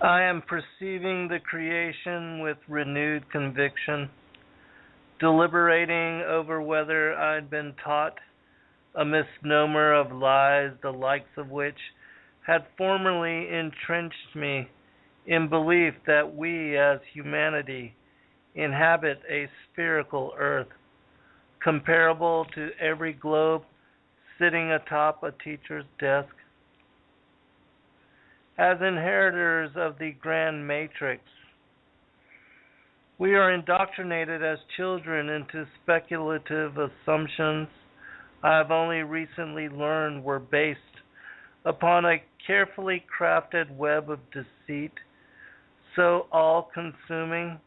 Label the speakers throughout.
Speaker 1: I am perceiving the creation with renewed conviction, deliberating over whether I'd been taught a misnomer of lies, the likes of which had formerly entrenched me in belief that we as humanity inhabit a spherical earth, comparable to every globe sitting atop a teacher's desk. As inheritors of the grand matrix, we are indoctrinated as children into speculative assumptions I have only recently learned were based upon a carefully crafted web of deceit, so all-consuming,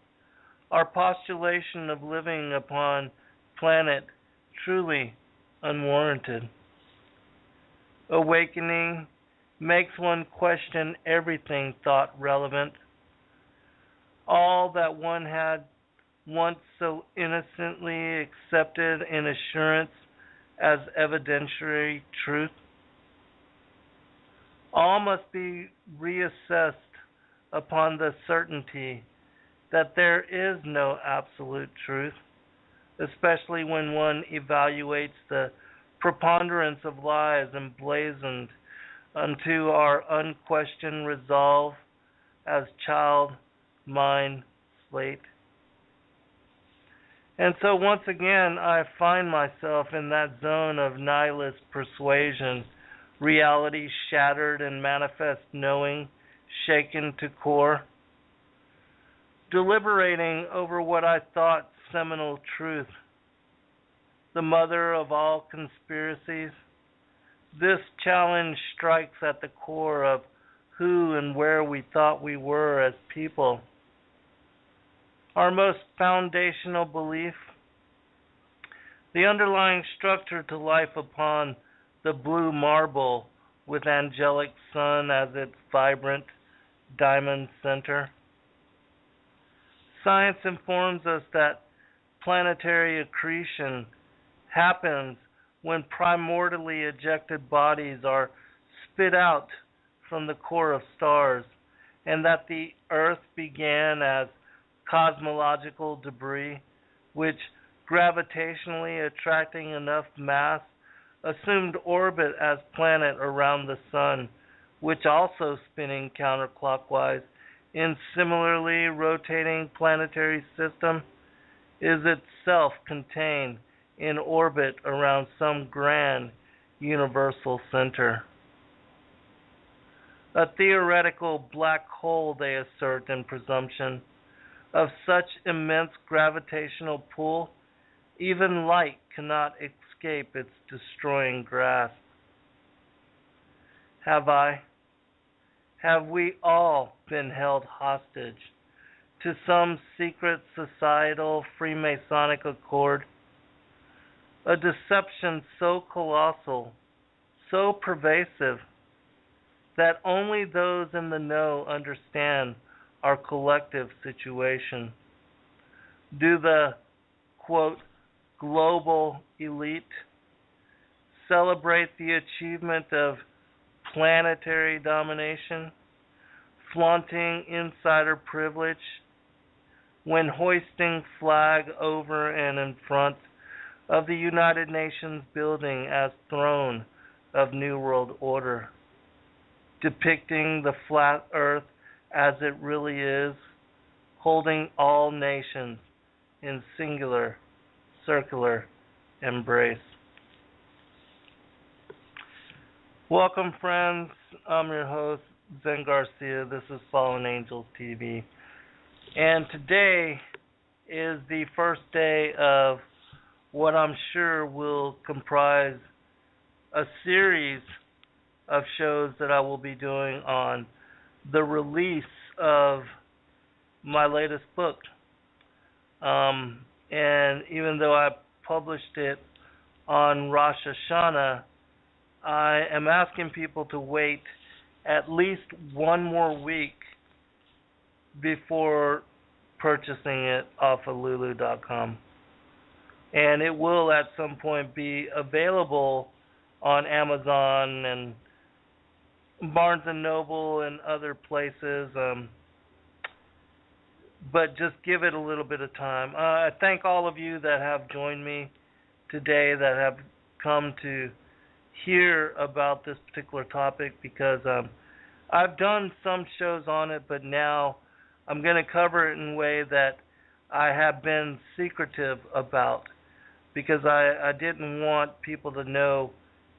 Speaker 1: our postulation of living upon planet truly unwarranted. Awakening makes one question everything thought relevant. All that one had once so innocently accepted in assurance as evidentiary truth. All must be reassessed upon the certainty that there is no absolute truth, especially when one evaluates the preponderance of lies emblazoned unto our unquestioned resolve as child mind slate. And so once again I find myself in that zone of nihilist persuasion, reality shattered and manifest knowing shaken to core, deliberating over what I thought seminal truth, the mother of all conspiracies. This challenge strikes at the core of who and where we thought we were as people. Our most foundational belief, the underlying structure to life upon the blue marble with angelic sun as its vibrant diamond center. Science informs us that planetary accretion happens when primordially ejected bodies are spit out from the core of stars, and that the Earth began as cosmological debris, which, gravitationally attracting enough mass, assumed orbit as planet around the Sun, which also spinning counterclockwise in similarly rotating planetary system, is itself contained in orbit around some grand universal center. A theoretical black hole, they assert in presumption, of such immense gravitational pull, even light cannot escape its destroying grasp. Have we all been held hostage to some secret societal Freemasonic accord? A deception so colossal, so pervasive, that only those in the know understand our collective situation. Do the, quote, global elite celebrate the achievement of planetary domination, flaunting insider privilege when hoisting flag over and in front of the United Nations building as throne of New World Order, depicting the flat earth as it really is, holding all nations in singular, circular embrace. Welcome, friends. I'm your host, Zen Garcia. This is Fallen Angels TV. And today is the first day of what I'm sure will comprise a series of shows that I will be doing on the release of my latest book. And even though I published it on Rosh Hashanah, I am asking people to wait at least one more week before purchasing it off of Lulu.com. And it will at some point be available on Amazon and Barnes and Noble and other places. But just give it a little bit of time. I thank all of you that have joined me today, that have come to hear about this particular topic, because I've done some shows on it, but now I'm going to cover it in a way that I have been secretive about, because I didn't want people to know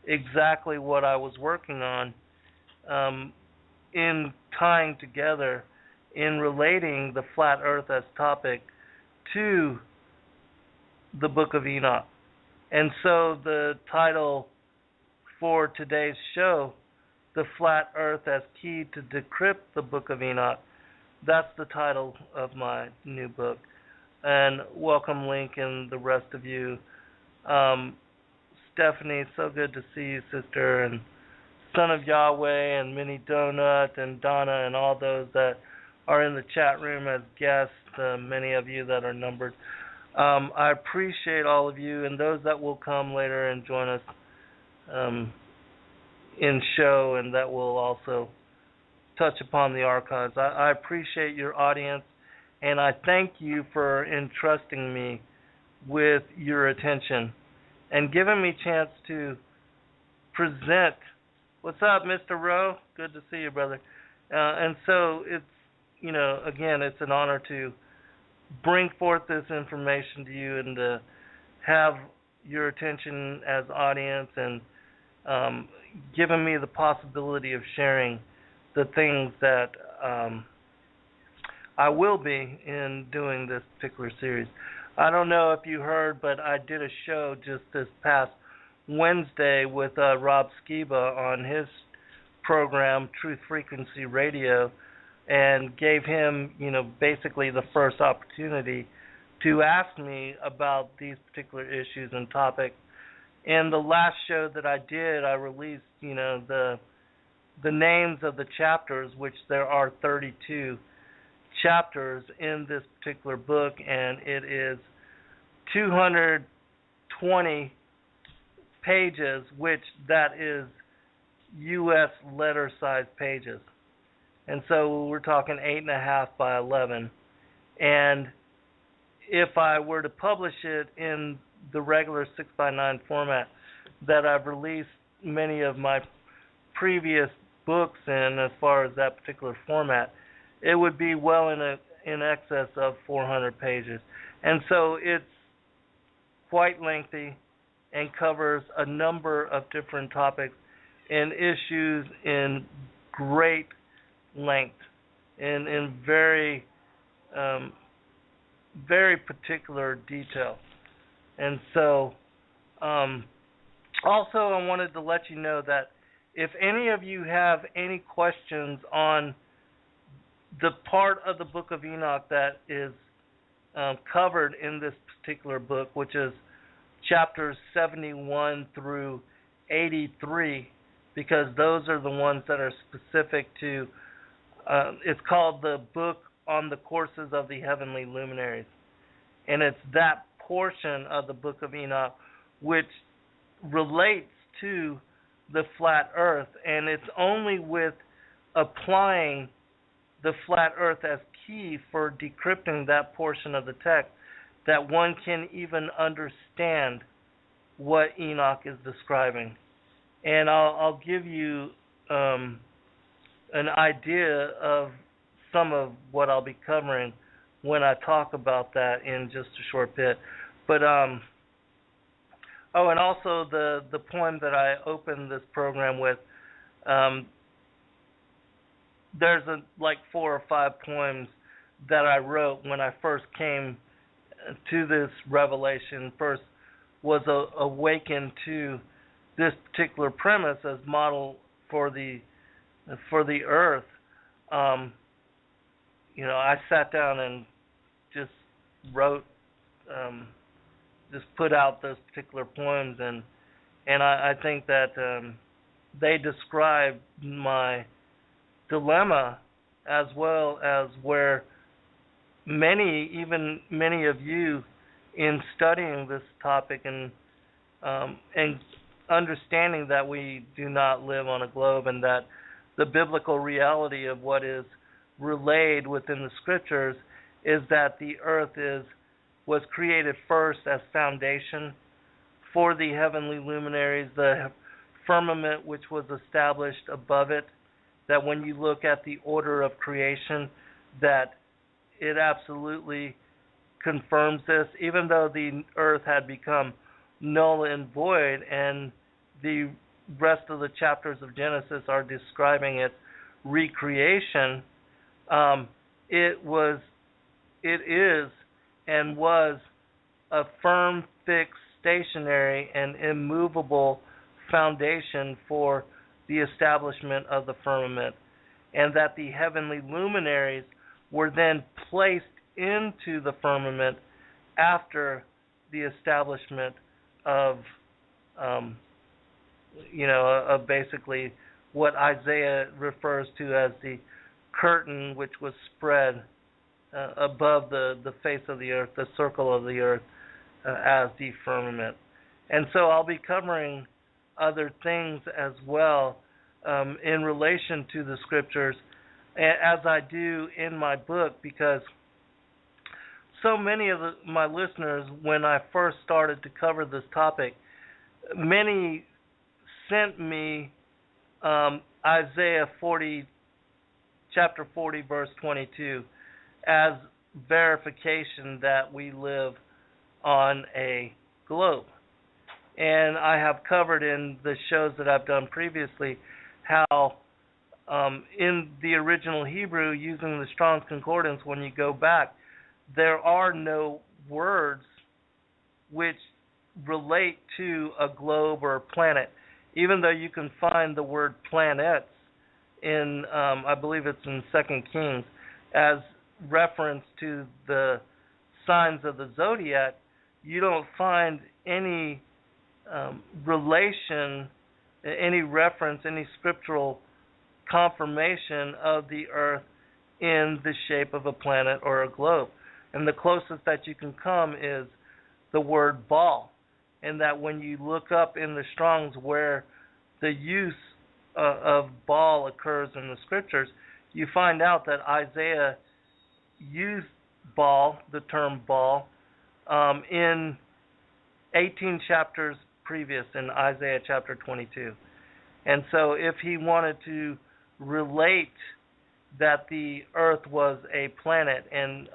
Speaker 1: exactly what I was working on in tying together, in relating the flat earth as topic to the book of Enoch. And so the title for today's show, The Flat Earth as Key to Decrypt the Book of Enoch, that's the title of my new book. And welcome, Link, and the rest of you. Stephanie, so good to see you, sister, and Son of Yahweh, and Minnie Donut, and Donna, and all those that are in the chat room as guests, many of you that are numbered. I appreciate all of you, and those that will come later and join us in show, and that will also touch upon the archives. I appreciate your audience, and I thank you for entrusting me with your attention and giving me a chance to present. What's up, Mr. Rowe? Good to see you, brother. And so it's, again, it's an honor to bring forth this information to you and to have your attention as audience, and giving me the possibility of sharing the things that I will be in doing this particular series. I don't know if you heard, but I did a show just this past Wednesday with Rob Skiba on his program, Truth Frequency Radio, and gave him, basically the first opportunity to ask me about these particular issues and topics. In the last show that I did, I released, the names of the chapters, which there are 32 chapters in this particular book, and it is 220 pages, which that is U.S. letter size pages. And so we're talking 8.5 by 11. And if I were to publish it in the regular 6 by 9 format that I've released many of my previous books in, as far as that particular format, it would be well in excess of 400 pages. And so it's quite lengthy and covers a number of different topics and issues in great length, in very, very particular detail. And so, also I wanted to let you know that if any of you have any questions on the part of the Book of Enoch that is covered in this particular book, which is chapters 71 through 83, because those are the ones that are specific to, it's called the Book on the Courses of the Heavenly Luminaries. And it's that portion of the Book of Enoch which relates to the flat earth, and it's only with applying the flat earth as key for decrypting that portion of the text that one can even understand what Enoch is describing. And I'll give you an idea of some of what I'll be covering when I talk about that in just a short bit. But and also the poem that I opened this program with, there's like 4 or 5 poems that I wrote when I first came to this revelation, first was awakened to this particular premise as model for the earth. I sat down and just wrote, just put out those particular poems, and I think that they describe my dilemma, as well as where many of you, in studying this topic and understanding that we do not live on a globe, and that the biblical reality of what is relayed within the scriptures is that the earth was created first as foundation for the heavenly luminaries, the firmament which was established above it, that when you look at the order of creation, that it absolutely confirms this, even though the earth had become null and void, and the rest of the chapters of Genesis are describing its recreation. It is, and was a firm, fixed, stationary, and immovable foundation for the establishment of the firmament, and that the heavenly luminaries were then placed into the firmament after the establishment of of basically what Isaiah refers to as the curtain which was spread above the face of the earth, the circle of the earth, as the firmament. And so I'll be covering other things as well in relation to the scriptures, as I do in my book, because so many of my listeners, when I first started to cover this topic, many sent me Isaiah 40, chapter 40, verse 22, as verification that we live on a globe. And I have covered in the shows that I've done previously how in the original Hebrew, using the Strong's Concordance, when you go back, there are no words which relate to a globe or a planet, even though you can find the word planets in, I believe it's in 2 Kings, as reference to the signs of the zodiac. You don't find any relation, any reference, any scriptural confirmation of the earth in the shape of a planet or a globe. And the closest that you can come is the word ball. And that when you look up in the Strong's where the use of ball occurs in the scriptures, you find out that Isaiah used ball, the term ball, in 18 chapters previous, in Isaiah chapter 22. And so if he wanted to relate that the earth was a planet and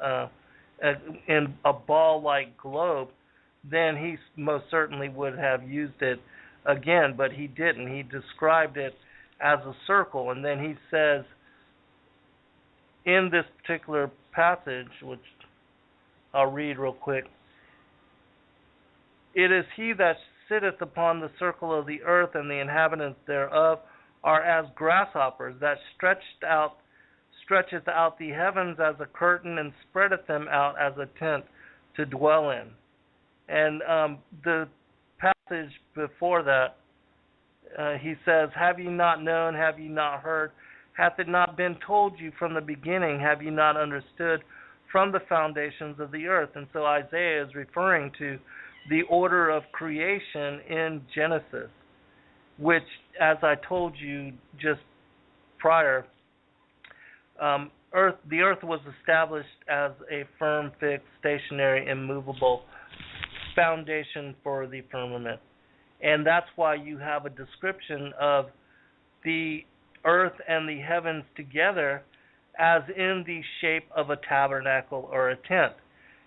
Speaker 1: in a ball-like globe, then he most certainly would have used it again, but he didn't. He described it as a circle, and then he says in this particular passage, which I'll read real quick, "It is he that sitteth upon the circle of the earth, and the inhabitants thereof are as grasshoppers, that stretcheth out the heavens as a curtain, and spreadeth them out as a tent to dwell in." And the passage before that, he says, "Have ye not known, have ye not heard? Hath it not been told you from the beginning? Have ye not understood from the foundations of the earth?" And so Isaiah is referring to the order of creation in Genesis, which, as I told you just prior, the earth was established as a firm, fixed, stationary, immovable foundation for the firmament. And that's why you have a description of the earth and the heavens together as in the shape of a tabernacle or a tent,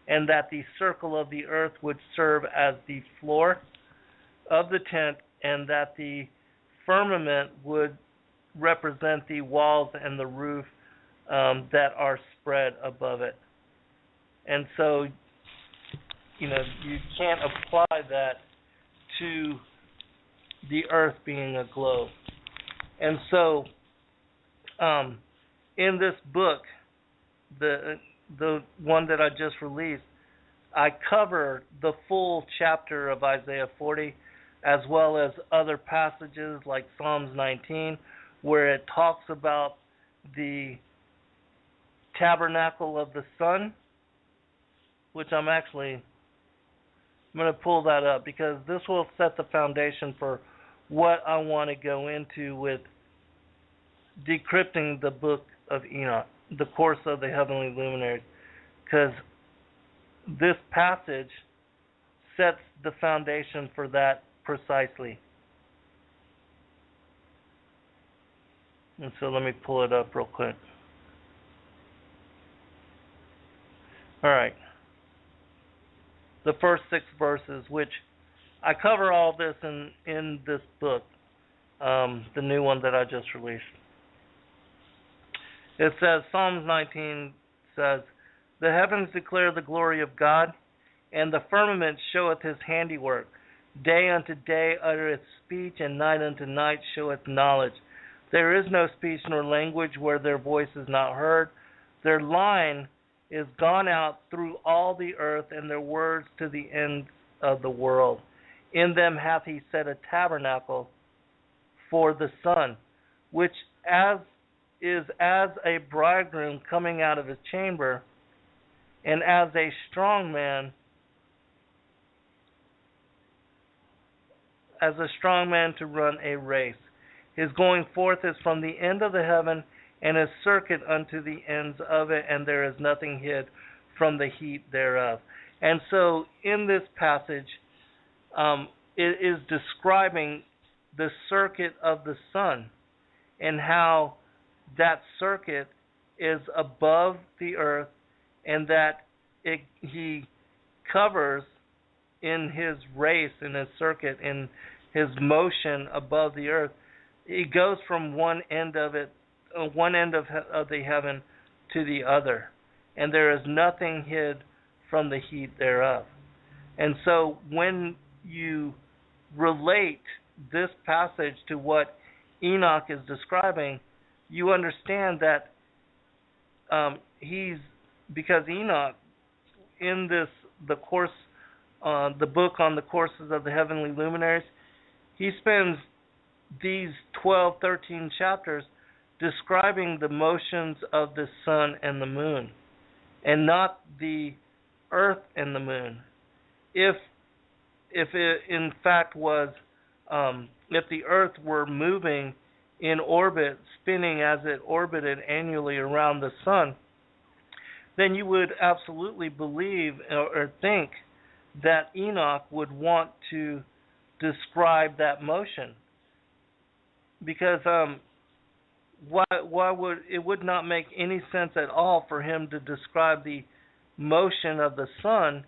Speaker 1: and that the circle of the earth would serve as the floor of the tent, and that the firmament would represent the walls and the roof that are spread above it. And so, you can't apply that to the earth being a globe. And so, in this book, the one that I just released, I cover the full chapter of Isaiah 40, as well as other passages like Psalms 19, where it talks about the tabernacle of the sun, which I'm going to pull that up, because this will set the foundation for what I want to go into with decrypting the book of Enoch, the course of the heavenly luminaries, because this passage sets the foundation for that precisely. And so let me pull it up real quick. All right. The first 6 verses, which I cover all this in this book, the new one that I just released. It says, Psalms 19 says, "The heavens declare the glory of God, and the firmament showeth his handiwork. Day unto day uttereth speech, and night unto night showeth knowledge. There is no speech nor language where their voice is not heard. Their line is gone out through all the earth, and their words to the ends of the world. In them hath he set a tabernacle for the sun, which is as a bridegroom coming out of his chamber, and as a strong man to run a race. His going forth is from the end of the heaven, and his circuit unto the ends of it, and there is nothing hid from the heat thereof." And so in this passage, it is describing the circuit of the sun, and how that circuit is above the earth, and that he covers in his race, in his circuit, in his motion above the earth. He goes from one end of the heaven to the other, and there is nothing hid from the heat thereof. And so when you relate this passage to what Enoch is describing, you understand that because Enoch, in the book on the courses of the heavenly luminaries, he spends these 12, 13 chapters describing the motions of the sun and the moon, and not the earth and the moon. If it in fact was, if the earth were moving in orbit, spinning as it orbited annually around the sun, then you would absolutely believe or think that Enoch would want to describe that motion, because why would it would not make any sense at all for him to describe the motion of the sun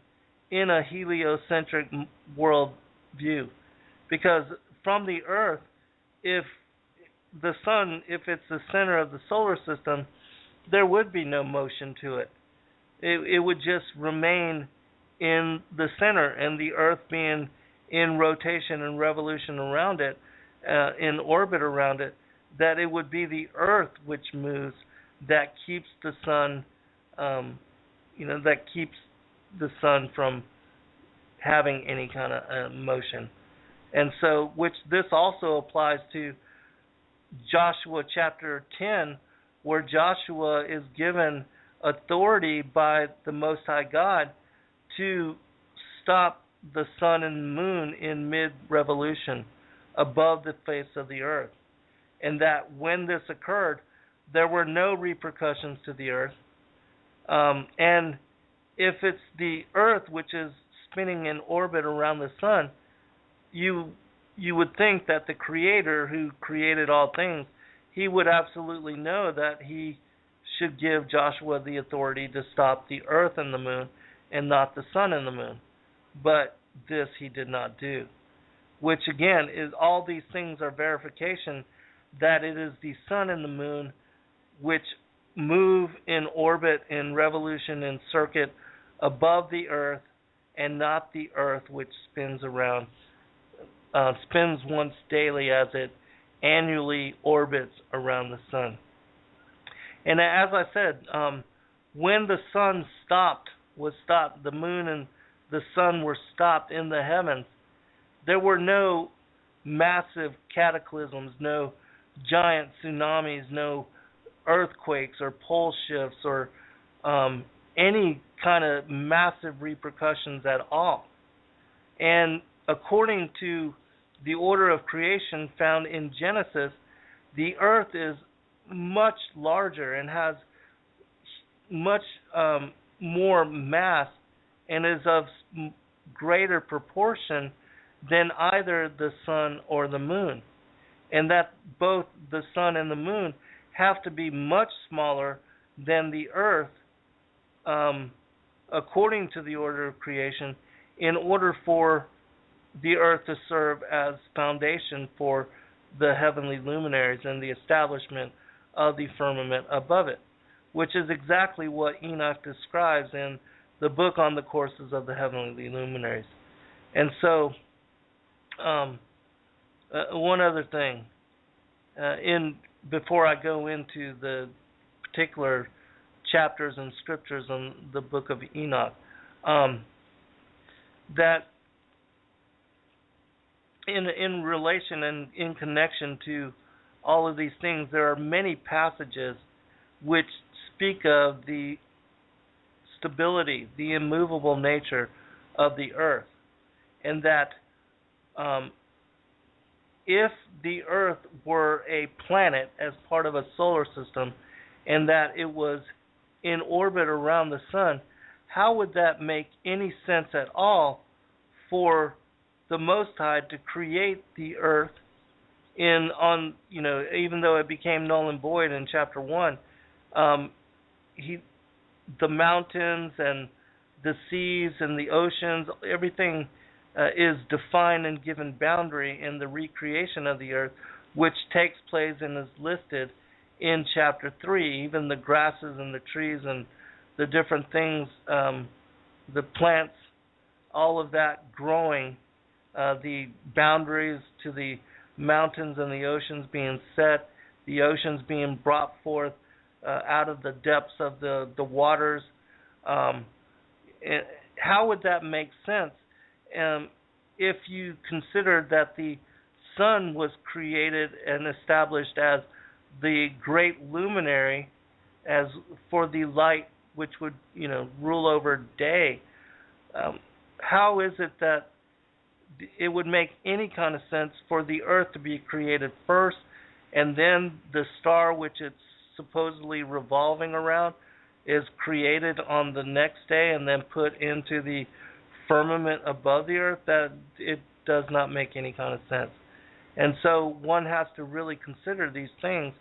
Speaker 1: in a heliocentric world view, because from the earth, if the sun, if it's the center of the solar system, there would be no motion to it. It would just remain in the center, and the earth being in rotation and revolution around it, in orbit around it, that it would be the earth which moves that keeps the sun, that keeps the sun from having any kind of motion. And so, which this also applies to Joshua chapter 10, where Joshua is given authority by the Most High God to stop the sun and moon in mid-revolution above the face of the earth. And that when this occurred, there were no repercussions to the earth. And if it's the earth which is spinning in orbit around the sun, you would think that the Creator who created all things, he would absolutely know that he should give Joshua the authority to stop the earth and the moon and not the sun and the moon. But this he did not do. Which again, is all these things are verification that it is the sun and the moon which move in orbit, in revolution, in circuit above the earth, and not the earth which spins around, spins once daily as it annually orbits around the sun. And as I said, when the sun was stopped, the moon and the sun were stopped in the heavens, there were no massive cataclysms, no giant tsunamis, no earthquakes or pole shifts or any kind of massive repercussions at all. And according to the order of creation found in Genesis, the earth is much larger and has much more mass and is of greater proportion than either the sun or the moon, and that both the sun and the moon have to be much smaller than the earth, according to the order of creation, in order for the earth to serve as foundation for the heavenly luminaries and the establishment of the firmament above it, which is exactly what Enoch describes in the book on the courses of the heavenly luminaries. And so, one other thing, before I go into the particular chapters and scriptures on the book of Enoch, that in relation and in connection to all of these things, there are many passages which speak of the stability, the immovable nature of the earth, and that if the earth were a planet as part of a solar system, and that it was in orbit around the sun, how would that make any sense at all for the Most High to create the earth even though it became null and void in chapter 1, the mountains and the seas and the oceans, everything is defined and given boundary in the recreation of the earth, which takes place and is listed in chapter 3. Even the grasses and the trees and the different things, the plants, all of that growing, the boundaries to the mountains and the oceans being set, the oceans being brought forth out of the depths of the waters. How would that make sense if you consider that the sun was created and established as the great luminary, as for the light which would rule over day? How is it that it would make any kind of sense for the earth to be created first, and then the star which it's supposedly revolving around is created on the next day and then put into the firmament above the earth? That it does not make any kind of sense. And so one has to really consider these things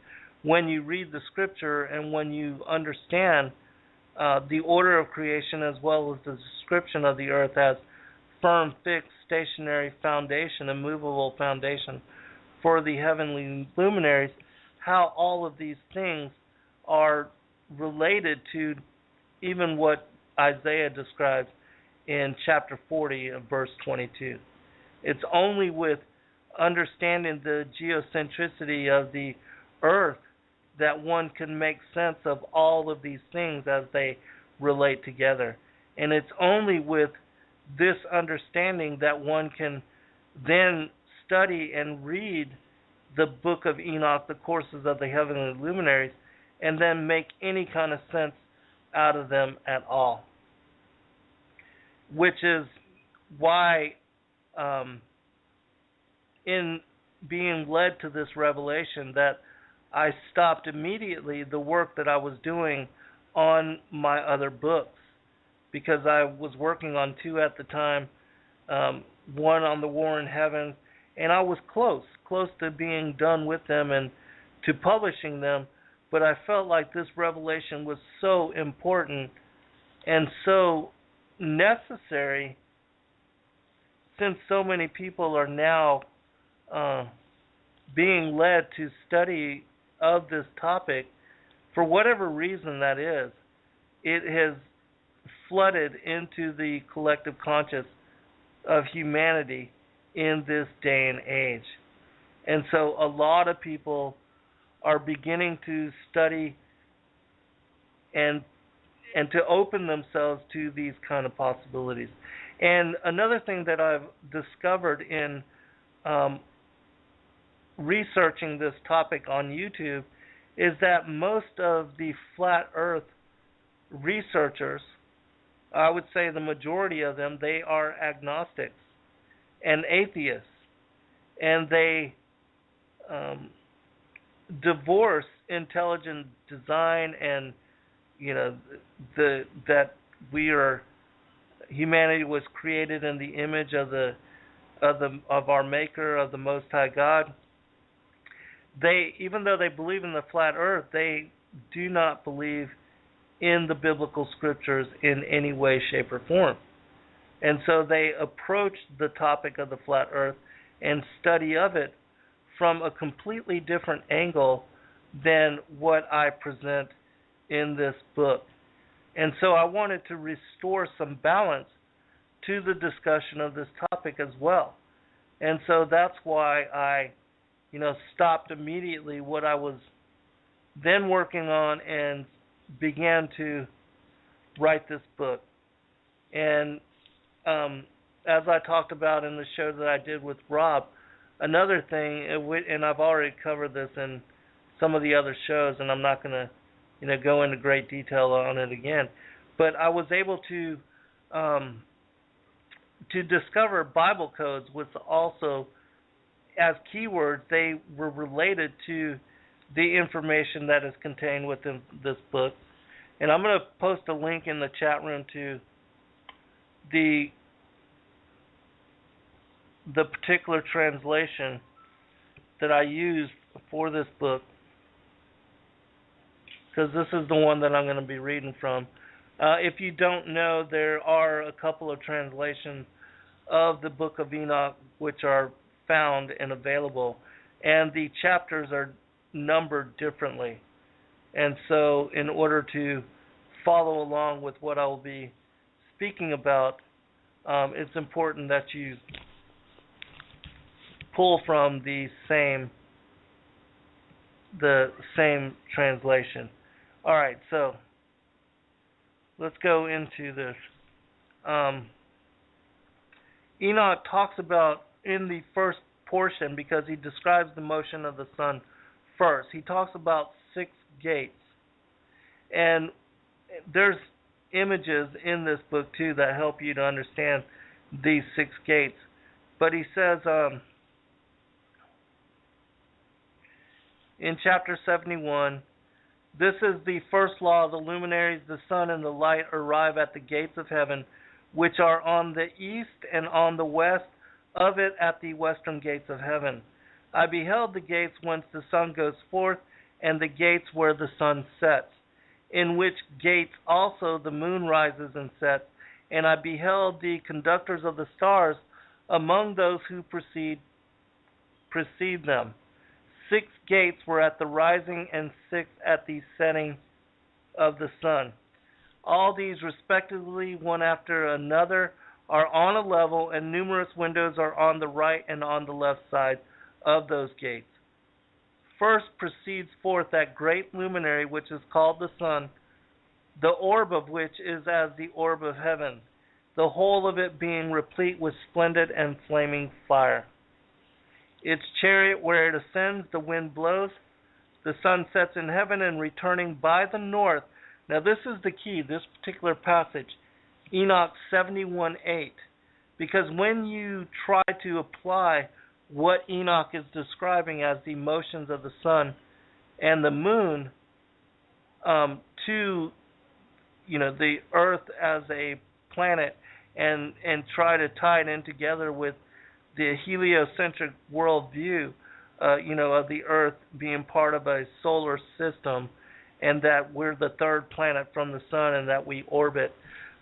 Speaker 1: when you read the scripture and when you understand the order of creation, as well as the description of the earth as firm, fixed, stationary foundation, immovable foundation for the heavenly luminaries, how all of these things are related to even what Isaiah describes in chapter 40 of verse 22. It's only with understanding the geocentricity of the earth that one can make sense of all of these things as they relate together. And it's only with this understanding that one can then study and read the book of Enoch, the courses of the heavenly luminaries, and then make any kind of sense out of them at all. Which is why, in being led to this revelation, that I stopped immediately the work that I was doing on my other books, because I was working on 2 at the time, one on the War in Heaven, and I was close to being done with them and to publishing them, but I felt like this revelation was so important and so necessary, since so many people are now being led to study of this topic. For whatever reason that is, it has flooded into the collective conscious of humanity in this day and age. And so a lot of people are beginning to study and to open themselves to these kind of possibilities. And another thing that I've discovered in researching this topic on YouTube is that most of the flat earth researchers, I would say the majority of them, they are agnostics and atheists, and they divorce intelligent design, and that we are humanity was created in the image of our Maker, of the Most High God. They, even though they believe in the flat Earth, they do not believe in the biblical scriptures in any way, shape, or form. And so they approach the topic of the flat Earth and study of it from a completely different angle than what I present in this book. And so I wanted to restore some balance to the discussion of this topic as well. And so that's why I, stopped immediately what I was then working on and began to write this book. And as I talked about in the show that I did with Rob, another thing, and I've already covered this in some of the other shows, and I'm not going to go into great detail on it again, but I was able to discover Bible codes with also, as keywords, they were related to the information that is contained within this book. And I'm going to post a link in the chat room to the particular translation that I used for this book, because this is the one that I'm going to be reading from. If you don't know, there are a couple of translations of the Book of Enoch which are found and available, and the chapters are numbered differently. And so in order to follow along with what I will be speaking about, it's important that you pull from the same translation. All right, so let's go into this. Enoch talks about, in the first portion, because he describes the motion of the sun first, he talks about 6 gates. And there's images in this book too that help you to understand these 6 gates. But he says in chapter 71, this is the first law of the luminaries. The sun and the light arrive at the gates of heaven, which are on the east, and on the west of it at the western gates of heaven. I beheld the gates whence the sun goes forth, and the gates where the sun sets, in which gates also the moon rises and sets. And I beheld the conductors of the stars among those who precede them. 6 gates were at the rising, and 6 at the setting of the sun. All these respectively, one after another, are on a level, and numerous windows are on the right and on the left side of those gates. First proceeds forth that great luminary which is called the sun, the orb of which is as the orb of heaven, the whole of it being replete with splendid and flaming fire. Its chariot where it ascends, the wind blows, the sun sets in heaven, and returning by the north. Now this is the key, this particular passage, Enoch 71:8, because when you try to apply what Enoch is describing as the motions of the sun and the moon to the earth as a planet, and try to tie it in together with the heliocentric worldview, of the earth being part of a solar system, and that we're the third planet from the sun, and that we orbit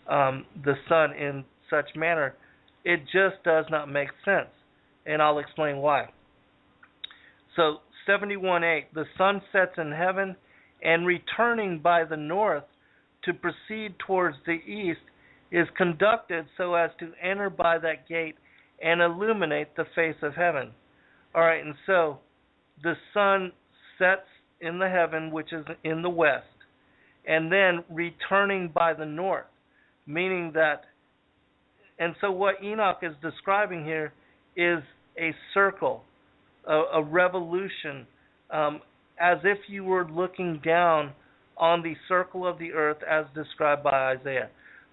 Speaker 1: the sun in such manner, it just does not make sense. And I'll explain why. So 71:8, the sun sets in heaven, and returning by the north to proceed towards the east, is conducted so as to enter by that gate and illuminate the face of heaven. All right, and so the sun sets in the heaven, which is in the west, and then returning by the north, meaning that, and so what Enoch is describing here is a circle, a revolution, as if you were looking down on the circle of the earth as described by Isaiah.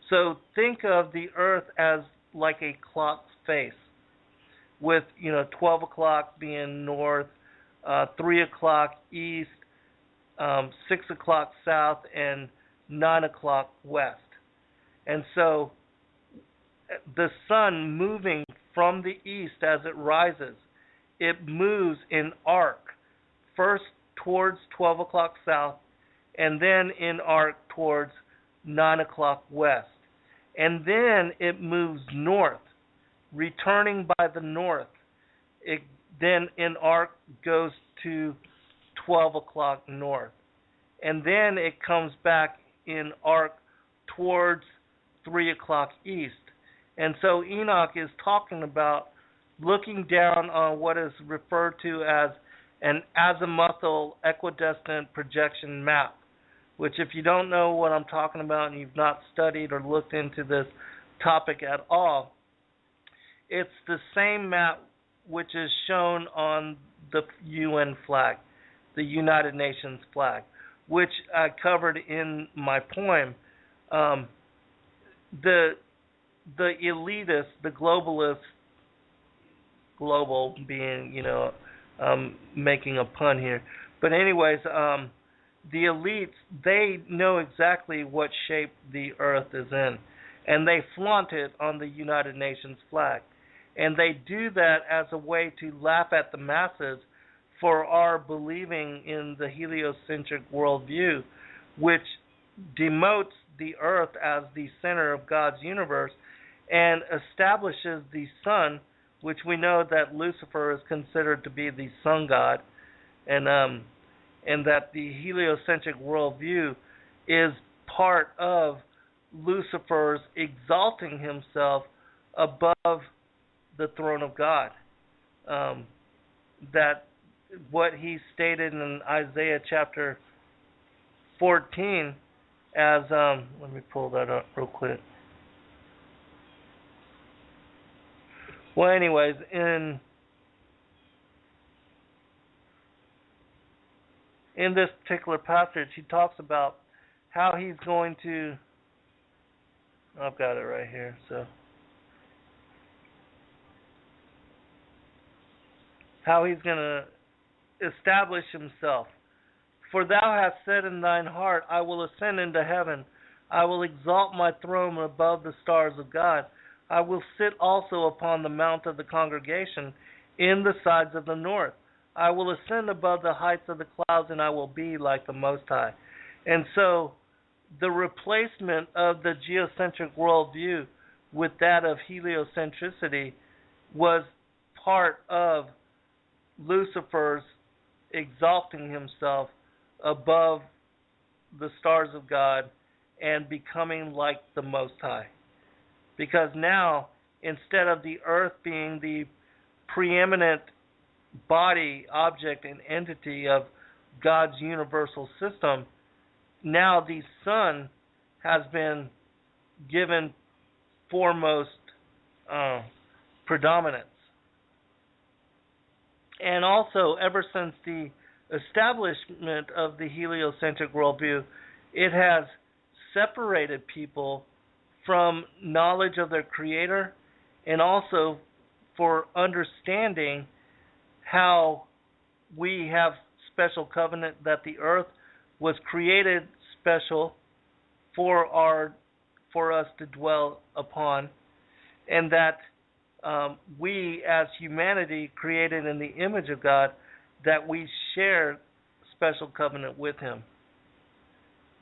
Speaker 1: So think of the earth as like a clock's face, with 12 o'clock being north, 3 o'clock east, 6 o'clock south, and 9 o'clock west. And so the sun moving from the east as it rises, it moves in arc, first towards 12 o'clock south, and then in arc towards 9 o'clock west. And then it moves north, returning by the north. It then in arc goes to 12 o'clock north. And then it comes back in arc towards 3 o'clock east. And so Enoch is talking about looking down on what is referred to as an azimuthal equidistant projection map, which, if you don't know what I'm talking about and you've not studied or looked into this topic at all, it's the same map which is shown on the UN flag, the United Nations flag, which I covered in my poem. The elitists, the globalists, global being, making a pun here, but anyways, the elites, they know exactly what shape the earth is in, and they flaunt it on the United Nations flag. And they do that as a way to laugh at the masses for our believing in the heliocentric worldview, which demotes the earth as the center of God's universe and establishes the sun, which we know that Lucifer is considered to be the sun god, and that the heliocentric worldview is part of Lucifer's exalting himself above the throne of God. That what he stated in Isaiah chapter 14 as, let me pull that up real quick. Well, anyways, in this particular passage, he talks about how he's going to, I've got it right here, so how he's going to establish himself. For thou hast said in thine heart, I will ascend into heaven. I will exalt my throne above the stars of God. I will sit also upon the mount of the congregation in the sides of the north. I will ascend above the heights of the clouds, and I will be like the Most High. And so the replacement of the geocentric worldview with that of heliocentricity was part of Lucifer's exalting himself above the stars of God and becoming like the Most High. Because now, instead of the earth being the preeminent body, object, and entity of God's universal system, now the sun has been given foremost predominance. And also, ever since the establishment of the heliocentric worldview, it has separated people from knowledge of their Creator, and also for understanding how we have special covenant, that the earth was created special for us to dwell upon, and that we as humanity created in the image of God, that we share special covenant with Him.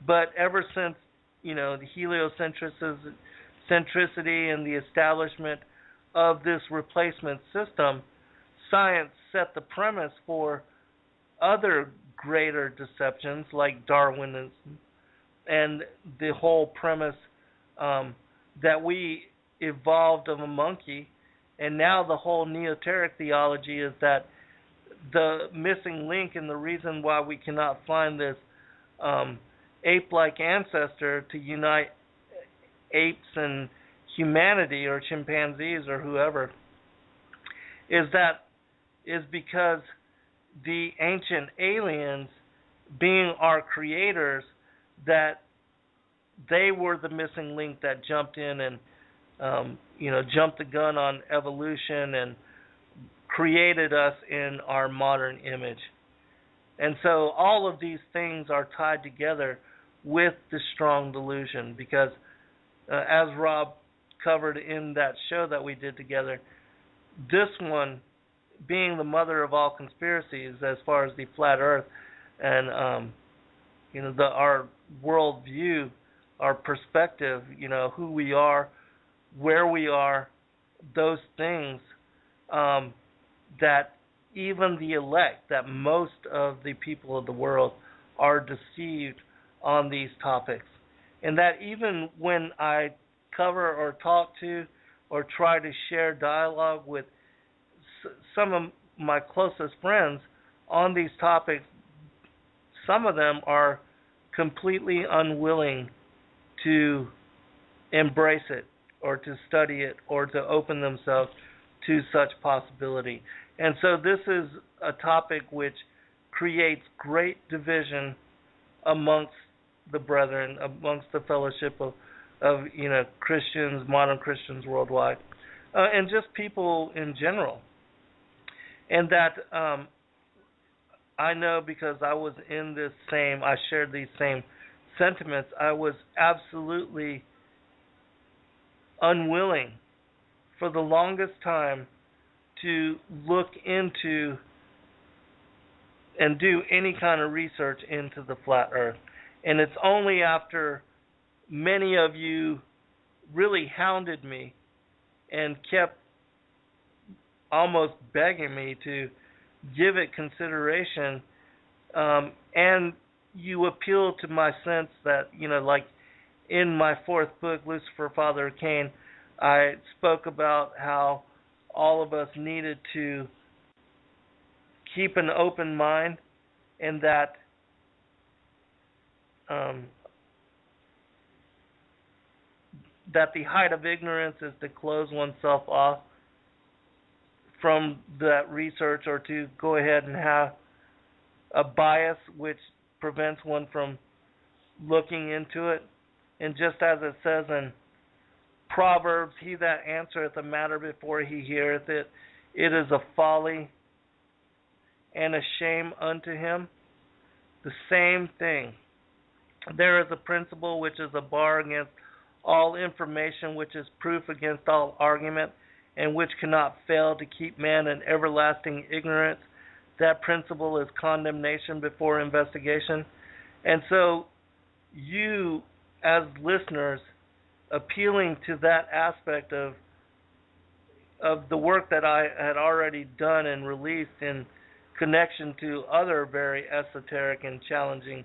Speaker 1: But ever since the heliocentricity and the establishment of this replacement system, science set the premise for other greater deceptions like Darwinism, and the whole premise that we evolved of a monkey. And now the whole neoteric theology is that the missing link and the reason why we cannot find this ape-like ancestor to unite apes and humanity, or chimpanzees or whoever, is because the ancient aliens, being our creators, that they were the missing link that jumped in and jumped the gun on evolution and created us in our modern image. And so all of these things are tied together with the strong delusion, because as Rob covered in that show that we did together, this one being the mother of all conspiracies as far as the flat earth and our world view, our perspective, who we are, where we are, those things, that even the elect, that most of the people of the world are deceived on these topics. And that even when I cover or talk to or try to share dialogue with some of my closest friends on these topics, some of them are completely unwilling to embrace it or to study it or to open themselves to such possibility. And so this is a topic which creates great division amongst the brethren, amongst the fellowship of Christians, modern Christians worldwide, and just people in general. And that I know because I was in I shared these same sentiments. I was absolutely unwilling for the longest time to look into and do any kind of research into the flat earth. And it's only after many of you really hounded me and kept almost begging me to give it consideration, and you appealed to my sense that, like in my fourth book, Lucifer, Father of Cain, I spoke about how all of us needed to keep an open mind, and that that the height of ignorance is to close oneself off from that research, or to go ahead and have a bias which prevents one from looking into it. And just as it says in Proverbs, he that answereth a matter before he heareth it, it is a folly and a shame unto him. The same thing. There is a principle which is a bar against all information, which is proof against all argument, and which cannot fail to keep man in everlasting ignorance. That principle is condemnation before investigation. And so you, as listeners, appealing to that aspect of the work that I had already done and released in connection to other very esoteric and challenging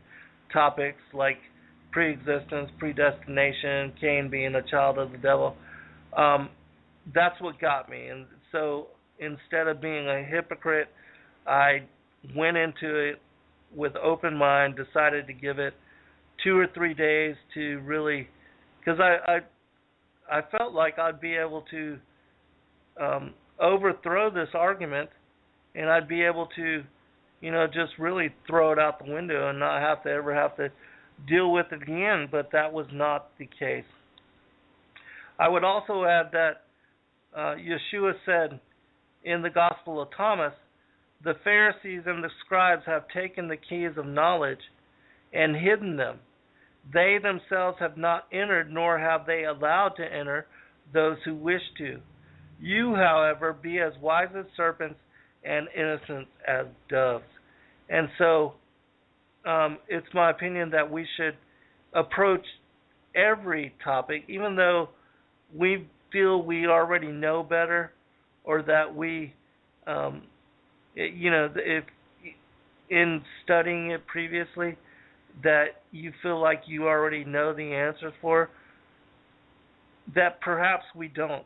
Speaker 1: topics like pre-existence, predestination, Cain being a child of the devil, that's what got me. And so instead of being a hypocrite, I went into it with open mind, decided to give it 2 or 3 days to really, because I felt like I'd be able to overthrow this argument, and I'd be able to, just really throw it out the window and not have to deal with it again. But that was not the case. I would also add that Yeshua said in the Gospel of Thomas, the Pharisees and the scribes have taken the keys of knowledge and hidden them. They themselves have not entered, nor have they allowed to enter those who wish to. You, however, be as wise as serpents and innocent as doves. And so it's my opinion that we should approach every topic, even though we feel we already know better, or that we, if in studying it previously, that you feel like you already know the answers for, that perhaps we don't.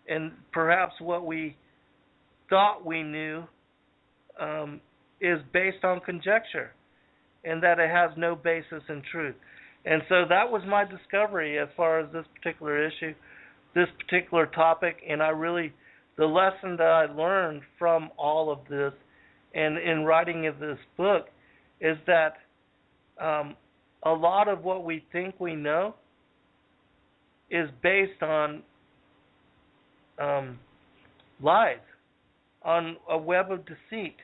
Speaker 1: And perhaps what we thought we knew is based on conjecture, and that it has no basis in truth. And so that was my discovery as far as this particular issue, this particular topic. And the lesson that I learned from all of this and in writing of this book is that a lot of what we think we know is based on lies, on a web of deceit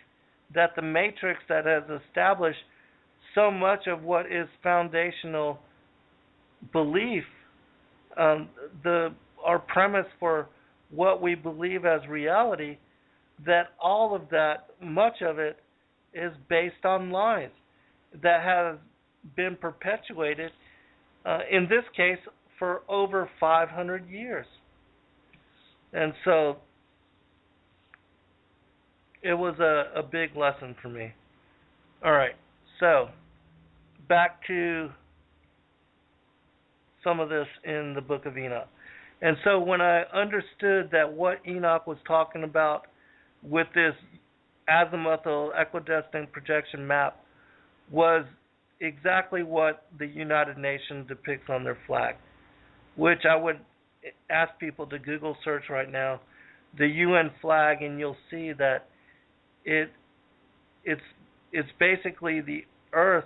Speaker 1: that the matrix that has established so much of what is foundational belief, our premise for what we believe as reality, that all of that, much of it, is based on lies that have been perpetuated, in this case, for over 500 years. And so it was a big lesson for me. All right, so back to some of this in the book of Enoch. And so when I understood that what Enoch was talking about with this azimuthal equidistant projection map was exactly what the United Nations depicts on their flag, which I would ask people to Google search right now the UN flag, and you'll see that it's basically the Earth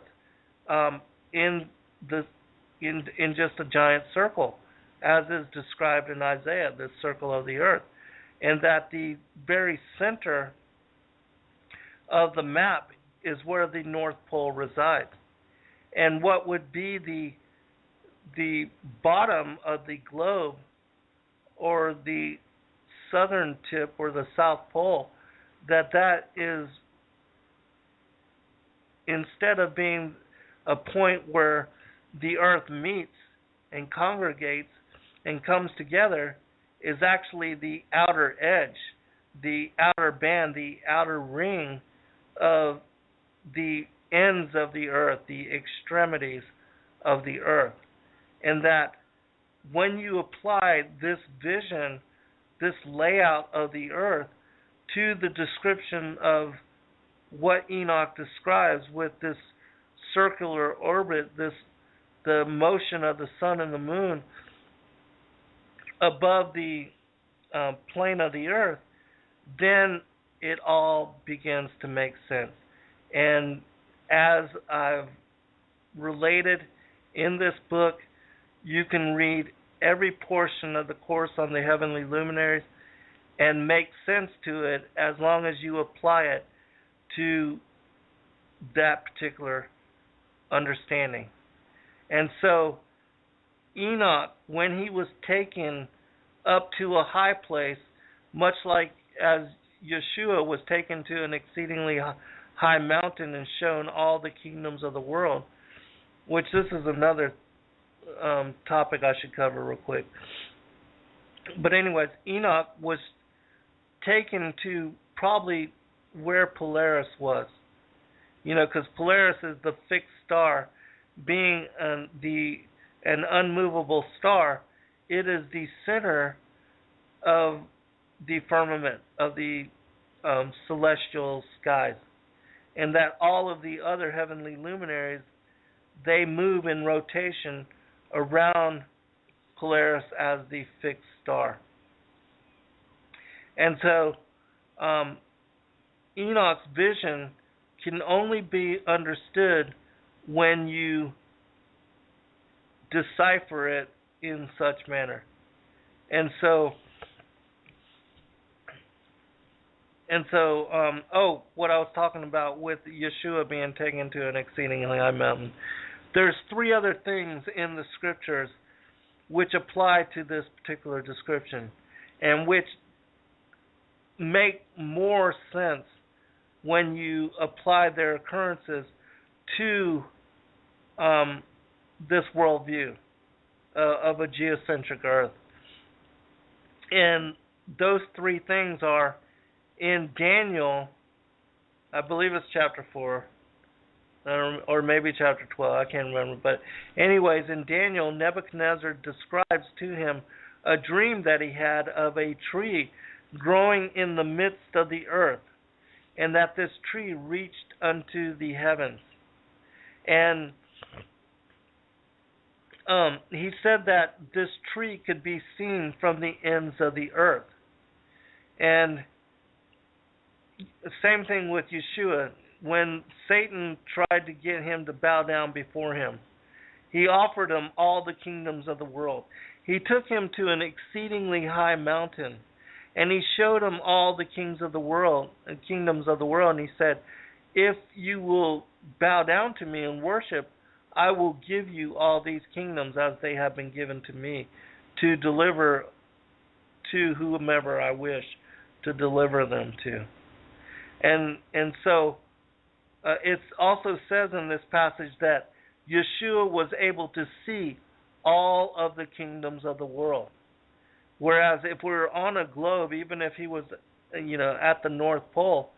Speaker 1: in just a giant circle, as is described in Isaiah, the circle of the Earth, and that the very center of the map is where the North Pole resides. And what would be the bottom of the globe, or the southern tip, or the South Pole, that is, instead of being a point where the Earth meets and congregates and comes together, is actually the outer edge, the outer band, the outer ring of the ends of the Earth, the extremities of the Earth. And that when you apply this vision, this layout of the Earth, to the description of what Enoch describes with this circular orbit, the motion of the sun and the moon above the plane of the Earth, then it all begins to make sense. And as I've related in this book, you can read every portion of the course on the heavenly luminaries and make sense to it, as long as you apply it to that particular understanding. And so Enoch, when he was taken up to a high place, much like as Yeshua was taken to an exceedingly high mountain and shown all the kingdoms of the world, which this is another topic I should cover real quick. But anyways, Enoch was taken to probably where Polaris was. Because Polaris is the fixed star, being an unmovable star. It is the center of the firmament, of the celestial skies, and that all of the other heavenly luminaries, they move in rotation around Polaris as the fixed star. And so Enoch's vision can only be understood when you decipher it in such manner. And so what I was talking about with Yeshua being taken to an exceedingly high mountain, there's three other things in the scriptures which apply to this particular description, and which make more sense when you apply their occurrences to this worldview of a geocentric Earth. And those three things are in Daniel, I believe it's chapter 4, or maybe chapter 12, I can't remember. But anyways, in Daniel, Nebuchadnezzar describes to him a dream that he had of a tree growing in the midst of the earth, and that this tree reached unto the heavens. And he said that this tree could be seen from the ends of the earth. And same thing with Yeshua. When Satan tried to get him to bow down before him, he offered him all the kingdoms of the world. He took him to an exceedingly high mountain, and he showed him all the kings of the world, kingdoms of the world, and he said, if you will bow down to me and worship, I will give you all these kingdoms as they have been given to me, to deliver to whomever I wish to deliver them to. And so it also says in this passage that Yeshua was able to see all of the kingdoms of the world. Whereas if we were on a globe, even if he was, at the North Pole,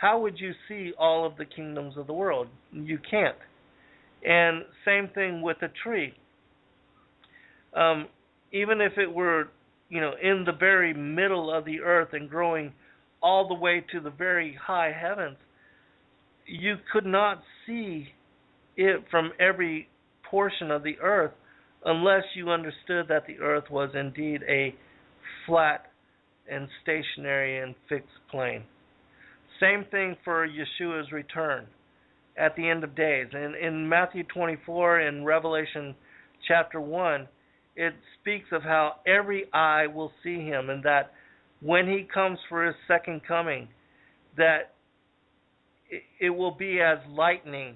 Speaker 1: how would you see all of the kingdoms of the world? You can't. And same thing with a tree. Even if it were, in the very middle of the earth and growing all the way to the very high heavens, you could not see it from every portion of the earth unless you understood that the earth was indeed a flat and stationary and fixed plane. Same thing for Yeshua's return at the end of days. And in Matthew 24 and Revelation chapter 1, it speaks of how every eye will see him, and that when he comes for his second coming, that it will be as lightning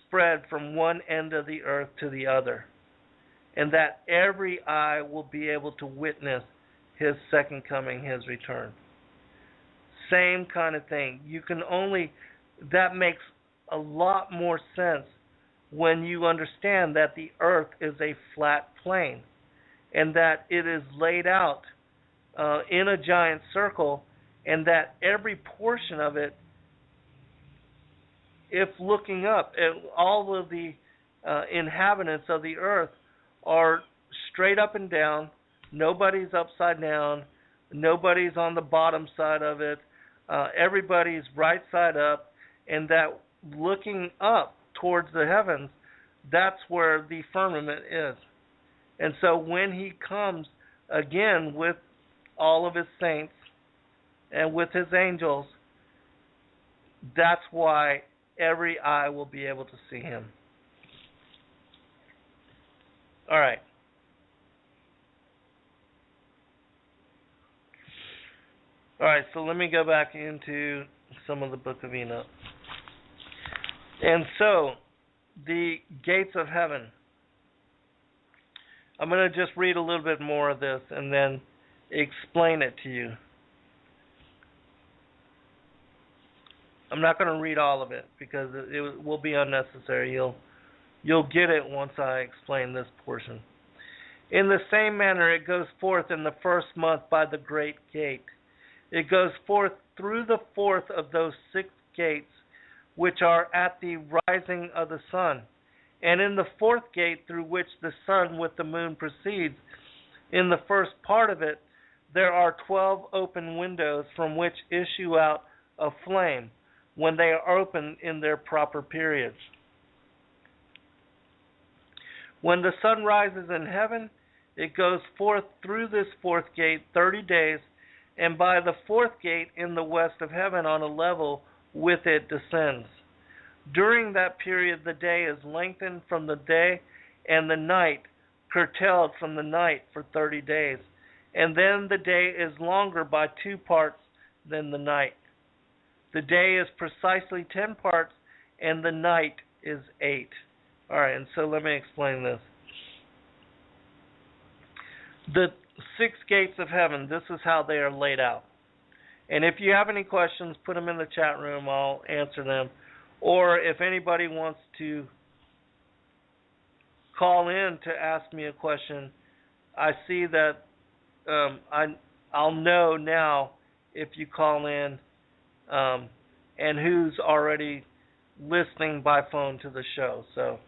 Speaker 1: spread from one end of the earth to the other, and that every eye will be able to witness his second coming, his return. Same kind of thing. That makes a lot more sense when you understand that the earth is a flat plane and that it is laid out in a giant circle, and that every portion of it, if looking up, all of the inhabitants of the earth are straight up and down. Nobody's upside down. Nobody's on the bottom side of it. Everybody's right side up, and that looking up towards the heavens, that's where the firmament is. And so when he comes again with all of his saints and with his angels, that's why every eye will be able to see him. All right. All right, so let me go back into some of the book of Enoch. And so, the gates of heaven. I'm going to just read a little bit more of this and then explain it to you. I'm not going to read all of it because it will be unnecessary. You'll get it once I explain this portion. In the same manner it goes forth in the first month by the great gate. It goes forth through the fourth of those 6 gates which are at the rising of the sun. And in the 4th gate through which the sun with the moon proceeds, in the first part of it, there are 12 open windows from which issue out a flame when they are open in their proper periods. When the sun rises in heaven, it goes forth through this 4th gate 30 days, and by the 4th gate in the west of heaven on a level with it descends. During that period the day is lengthened from the day, and the night curtailed from the night for 30 days. And then the day is longer by 2 parts than the night. The day is precisely 10 parts, and the night is 8. All right, and so let me explain this. The 6 gates of heaven, this is how they are laid out. And if you have any questions, put them in the chat room. I'll answer them. Or if anybody wants to call in to ask me a question, I see that I'll know now if you call in and who's already listening by phone to the show. So,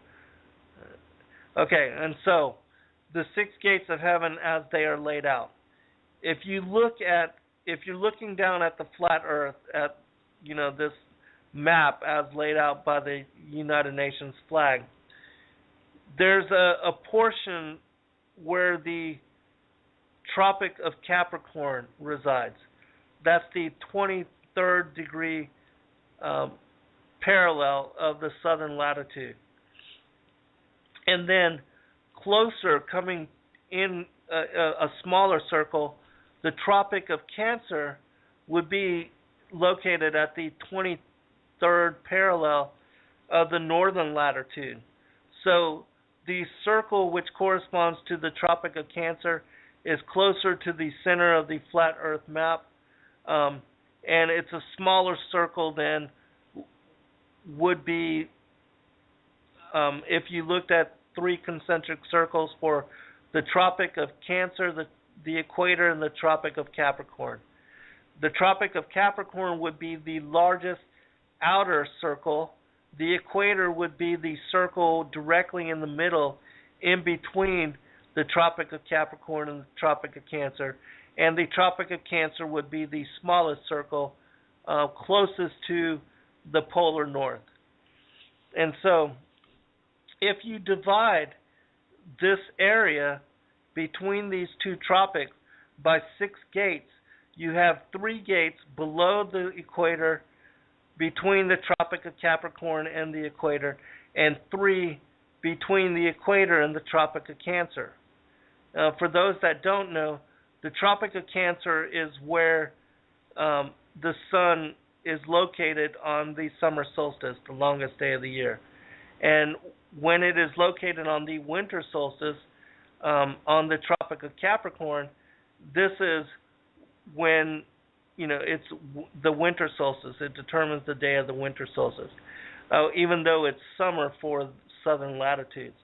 Speaker 1: okay, and so the 6 gates of heaven as they are laid out. If you're looking down at the flat earth, at this map as laid out by the United Nations flag, there's a portion where the Tropic of Capricorn resides. That's the 23rd degree parallel of the southern latitude. And then closer, coming in a smaller circle, the Tropic of Cancer would be located at the third parallel of the northern latitude. So the circle which corresponds to the Tropic of Cancer is closer to the center of the flat Earth map, and it's a smaller circle than would be if you looked at three concentric circles for the Tropic of Cancer, the equator, and the Tropic of Capricorn. The Tropic of Capricorn would be the largest outer circle. The equator would be the circle directly in the middle, in between the Tropic of Capricorn and the Tropic of Cancer. And the Tropic of Cancer would be the smallest circle, closest to the polar north. And so, if you divide this area between these two tropics by 6 gates, you have 3 gates below the equator between the Tropic of Capricorn and the equator, and 3 between the equator and the Tropic of Cancer. For those that don't know, the Tropic of Cancer is where the sun is located on the summer solstice, the longest day of the year. And when it is located on the winter solstice, on the Tropic of Capricorn, this is when, it's the winter solstice. It determines the day of the winter solstice, even though it's summer for southern latitudes.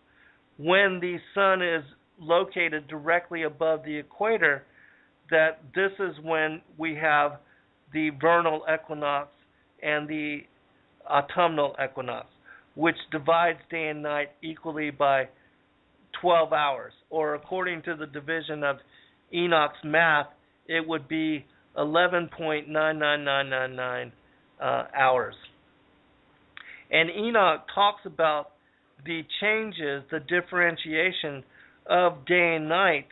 Speaker 1: When the sun is located directly above the equator, that this is when we have the vernal equinox and the autumnal equinox, which divides day and night equally by 12 hours, or according to the division of Enoch's math, it would be 11.99999 hours. And Enoch talks about the changes, the differentiation of day and night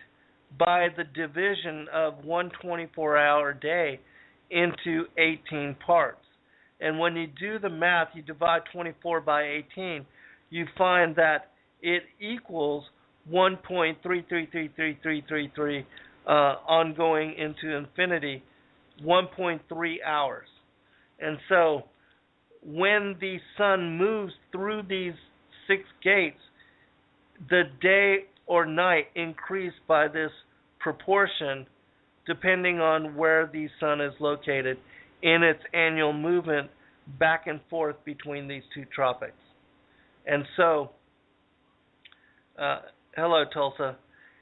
Speaker 1: by the division of one 24-hour day into 18 parts. And when you do the math, you divide 24 by 18, you find that it equals 1.333333 ongoing into infinity, 1.3 hours. And so when the sun moves through these 6 gates, the day or night increase by this proportion depending on where the sun is located in its annual movement back and forth between these two tropics. And so, hello Tulsa.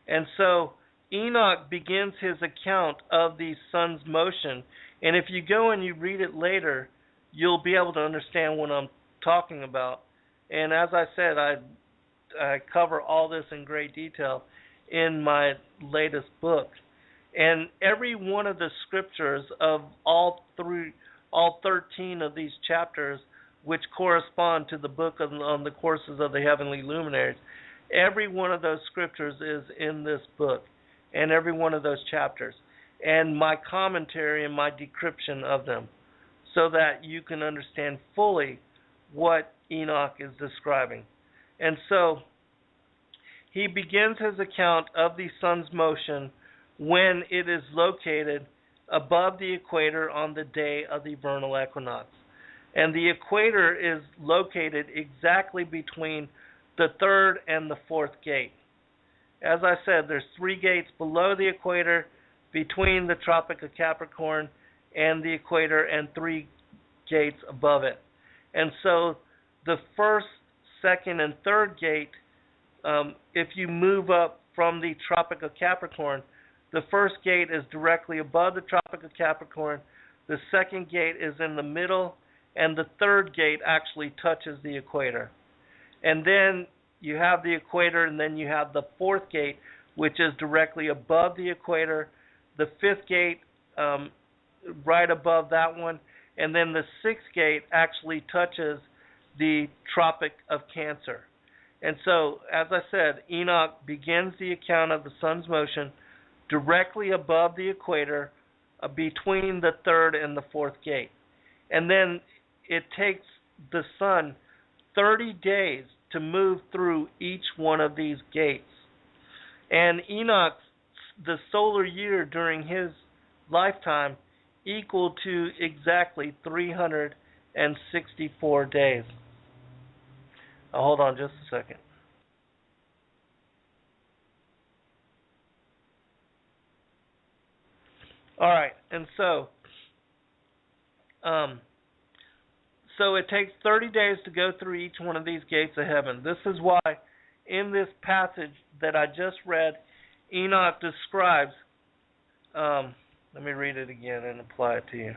Speaker 1: And so Enoch begins his account of the sun's motion, and if you go and you read it later, you'll be able to understand what I'm talking about. And as I said, I cover all this in great detail in my latest book. And every one of the scriptures of all 13 of these chapters, which correspond to the book on the courses of the heavenly luminaries, every one of those scriptures is in this book, and every one of those chapters, and my commentary and my decryption of them, so that you can understand fully what Enoch is describing. And so he begins his account of the sun's motion when it is located above the equator on the day of the vernal equinox. And the equator is located exactly between the 3rd and the 4th gate. As I said, there's 3 gates below the equator, between the Tropic of Capricorn and the equator, and 3 gates above it. And so the 1st, 2nd, and 3rd gate, if you move up from the Tropic of Capricorn, the 1st gate is directly above the Tropic of Capricorn, the 2nd gate is in the middle, and the 3rd gate actually touches the equator. And then you have the equator, and then you have the 4th gate, which is directly above the equator, the 5th gate right above that one, and then the 6th gate actually touches the Tropic of Cancer. And so, as I said, Enoch begins the account of the sun's motion directly above the equator, between the 3rd and the 4th gate. And then it takes the sun 30 days to move through each one of these gates. And Enoch, the solar year during his lifetime, equal to exactly 365 364 days. Now, hold on just a second. All right, and so it takes 30 days to go through each one of these gates of heaven. This is why in this passage that I just read, Enoch describes, let me read it again and apply it to you.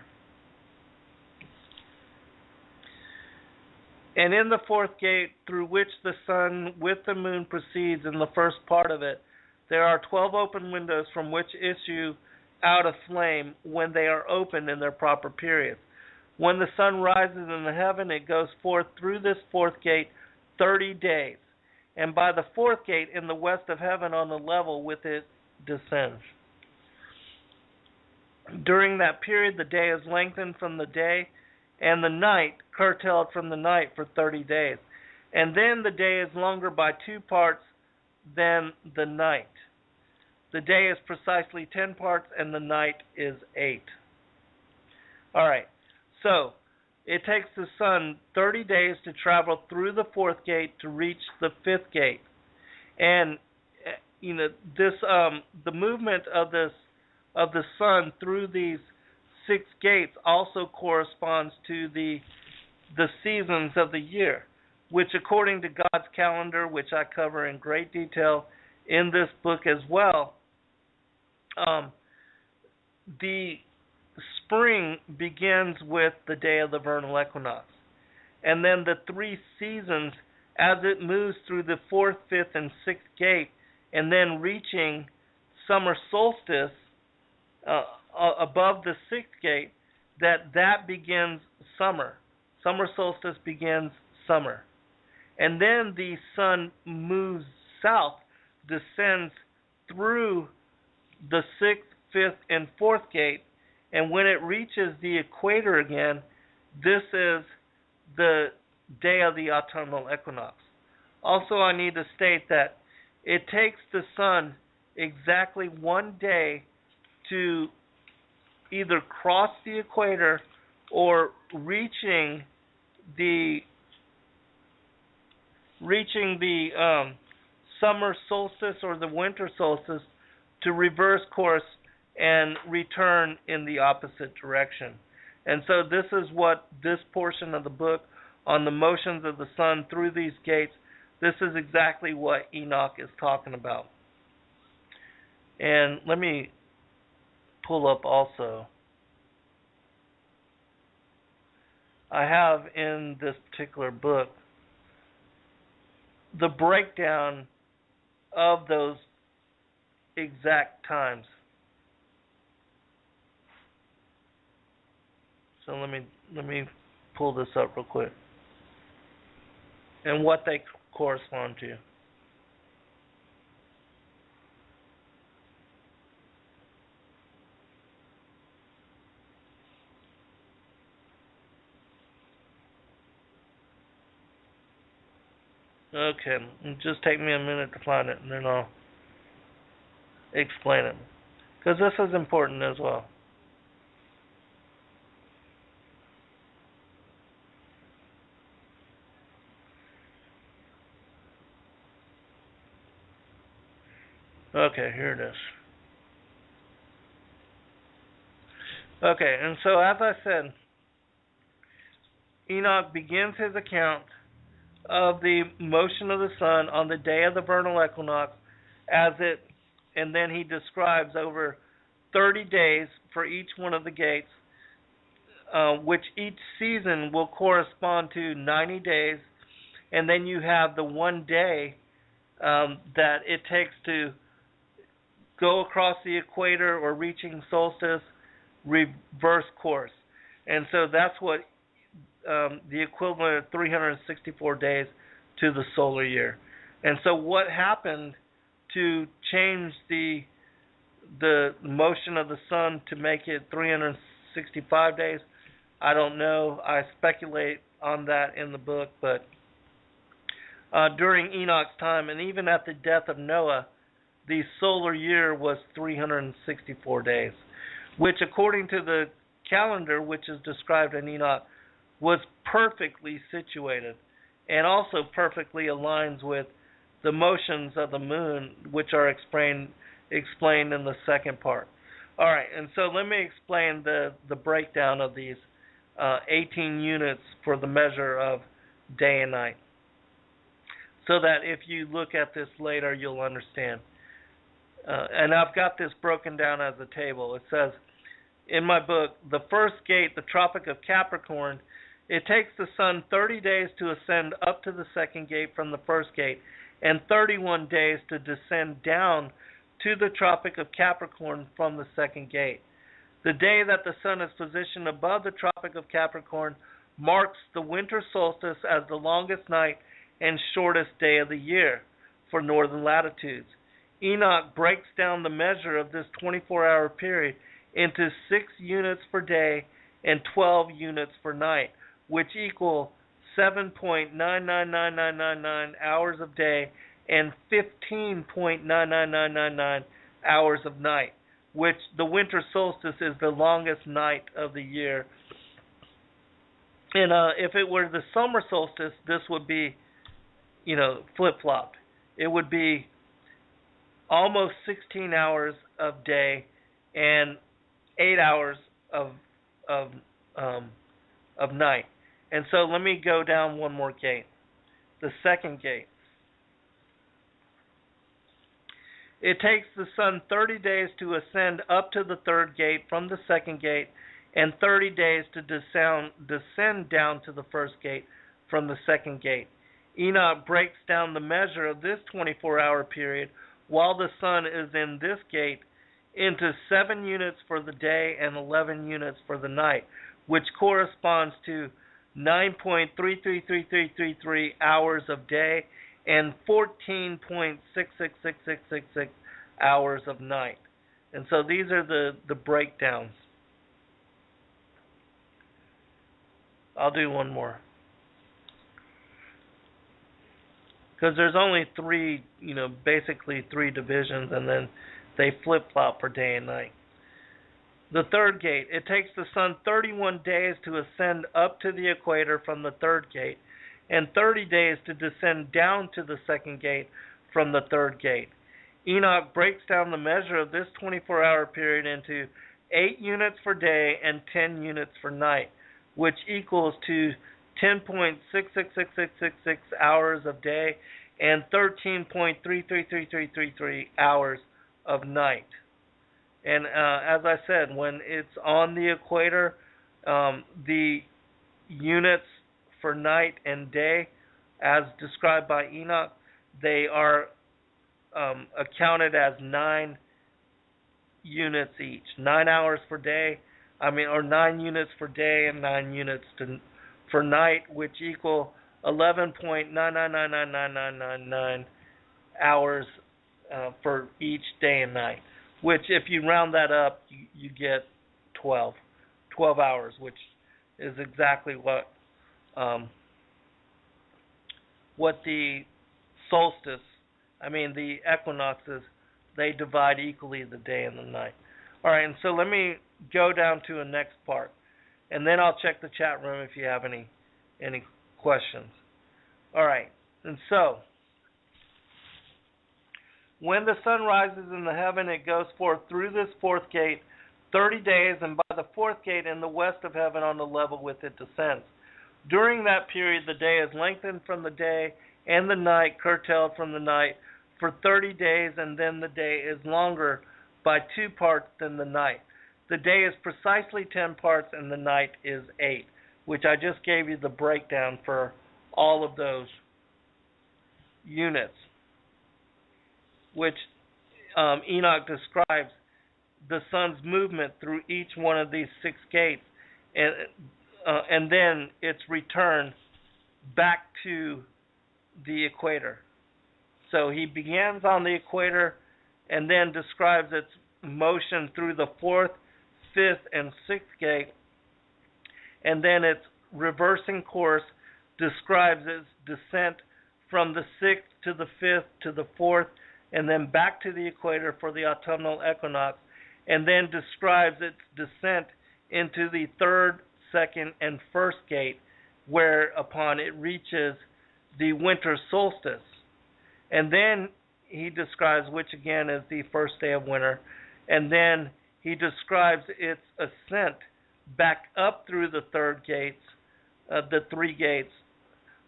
Speaker 1: And in the fourth gate, through which the sun with the moon proceeds in the first part of it, there are 12 open windows from which issue out a flame when they are opened in their proper periods. When the sun rises in the heaven, it goes forth through this fourth gate 30 days. And by the fourth gate in the west of heaven on the level with it descends. During that period, the day is lengthened from the day, and the night curtailed from the night for 30 days. And then the day is longer by 2 parts than the night. The day is precisely 10 parts, and the night is 8. All right, so it takes the sun 30 days to travel through the fourth gate to reach the fifth gate. And this the movement of the sun through these 6 gates also corresponds to the seasons of the year, which according to God's calendar, which I cover in great detail in this book as well, the spring begins with the day of the vernal equinox. And then the 3 seasons, as it moves through the 4th, 5th, and 6th gate, and then reaching summer solstice above the 6th gate, that begins summer. Summer solstice begins summer. And then the sun moves south, descends through the 6th, 5th, and 4th gate, and when it reaches the equator again, this is the day of the autumnal equinox. Also, I need to state that it takes the sun exactly 1 day to either cross the equator or reaching the summer solstice or the winter solstice to reverse course and return in the opposite direction. And so this is what this portion of the book on the motions of the sun through these gates, this is exactly what Enoch is talking about. And let me pull up also. I have in this particular book the breakdown of those exact times. So let me pull this up real quick. And what they correspond to. Okay, just take me a minute to find it, and then I'll explain it. Because this is important as well. Okay, here it is. Okay, and so as I said, Enoch begins his account of the motion of the sun on the day of the vernal equinox and then he describes over 30 days for each one of the gates, which each season will correspond to 90 days, and then you have the 1 day that it takes to go across the equator or reaching solstice, reverse course. And so that's what the equivalent of 364 days to the solar year. And so what happened to change the motion of the sun to make it 365 days, I don't know. I speculate on that in the book, but during Enoch's time, and even at the death of Noah, the solar year was 364 days, which according to the calendar, which is described in Enoch, was perfectly situated and also perfectly aligns with the motions of the moon, which are explained in the second part. All right, and so let me explain the breakdown of these 18 units for the measure of day and night, so that if you look at this later, you'll understand. And I've got this broken down as a table. It says in my book, the first gate, the Tropic of Capricorn, it takes the sun 30 days to ascend up to the second gate from the first gate, and 31 days to descend down to the Tropic of Capricorn from the second gate. The day that the sun is positioned above the Tropic of Capricorn marks the winter solstice as the longest night and shortest day of the year for northern latitudes. Enoch breaks down the measure of this 24-hour period into 6 units for day and 12 units for night, which equal 7.999999 hours of day and 15.99999 hours of night, which the winter solstice is the longest night of the year. And if it were the summer solstice, this would be, flip-flopped. It would be almost 16 hours of day and 8 hours of night. And so let me go down one more gate. The second gate. It takes the sun 30 days to ascend up to the third gate from the second gate, and 30 days to descend down to the first gate from the second gate. Enoch breaks down the measure of this 24-hour period while the sun is in this gate into 7 units for the day and 11 units for the night, which corresponds to 9.333333 hours of day and 14.666666 hours of night. And so these are the breakdowns. I'll do one more, because there's only basically three divisions, and then they flip-flop for day and night. The third gate, it takes the sun 31 days to ascend up to the equator from the third gate, and 30 days to descend down to the second gate from the third gate. Enoch breaks down the measure of this 24-hour period into 8 units for day and 10 units for night, which equals to 10.666666 hours of day and 13.333333 hours of night. And as I said, when it's on the equator, the units for night and day, as described by Enoch, they are accounted as 9 units each. 9 hours for day, or 9 units for day and 9 units for night, which equal 11.9999999 hours for each day and night. Which, if you round that up, you get 12 hours, which is exactly what the solstice, the equinoxes, they divide equally the day and the night. All right, and so let me go down to the next part, and then I'll check the chat room if you have any questions. All right, and so when the sun rises in the heaven, it goes forth through this fourth gate 30 days, and by the fourth gate in the west of heaven on the level with it descends. During that period, the day is lengthened from the day, and the night curtailed from the night for 30 days, and then the day is longer by 2 parts than the night. The day is precisely 10 parts, and the night is 8, which I just gave you the breakdown for all of those units, which Enoch describes the sun's movement through each one of these 6 gates, and then its return back to the equator. So he begins on the equator and then describes its motion through the 4th, 5th, and 6th gate, and then its reversing course describes its descent from the 6th to the 5th to the 4th, and then back to the equator for the autumnal equinox, and then describes its descent into the 3rd, 2nd, and 1st gate, whereupon it reaches the winter solstice. And then he describes, which again is the first day of winter, and then he describes its ascent back up through the three gates.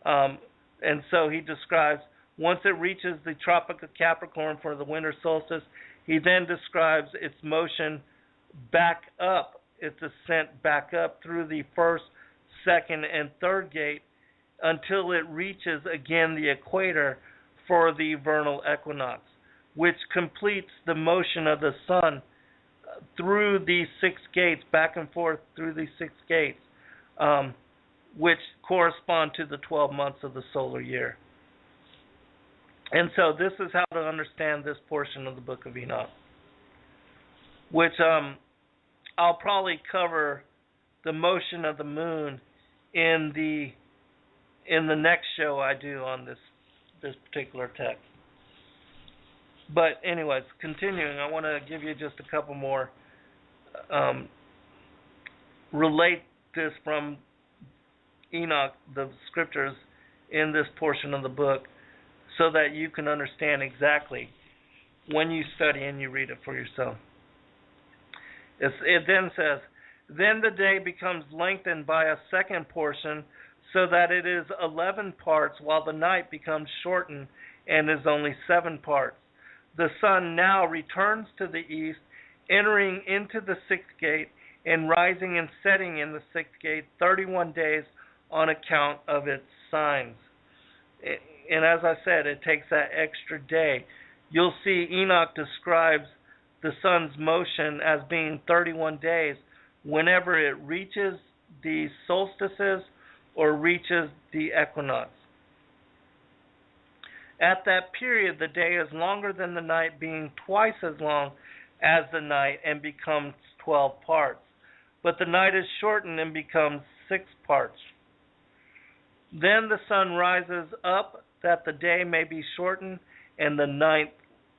Speaker 1: And so he describes, once it reaches the Tropic of Capricorn for the winter solstice, he then describes its motion back up, its ascent back up through the first, second, and third gate until it reaches again the equator for the vernal equinox, which completes the motion of the sun through these six gates, back and forth through these six gates, which correspond to the 12 months of the solar year. And so this is how to understand this portion of the book of Enoch, which I'll probably cover the motion of the moon in the next show I do on this particular text. But anyways, continuing, I want to give you just a couple more, relate this from Enoch, the scriptures in this portion of the book, so that you can understand exactly when you study and you read it for yourself. It then says, then the day becomes lengthened by a second portion, so that it is 11 parts, while the night becomes shortened and is only 7 parts. The sun now returns to the east, entering into the sixth gate, and rising and setting in the sixth gate 31 days on account of its signs. And as I said, it takes that extra day. You'll see Enoch describes the sun's motion as being 31 days whenever it reaches the solstices or reaches the equinox. At that period, the day is longer than the night, being twice as long as the night, and becomes 12 parts. But the night is shortened and becomes 6 parts. Then the sun rises up that the day may be shortened and the night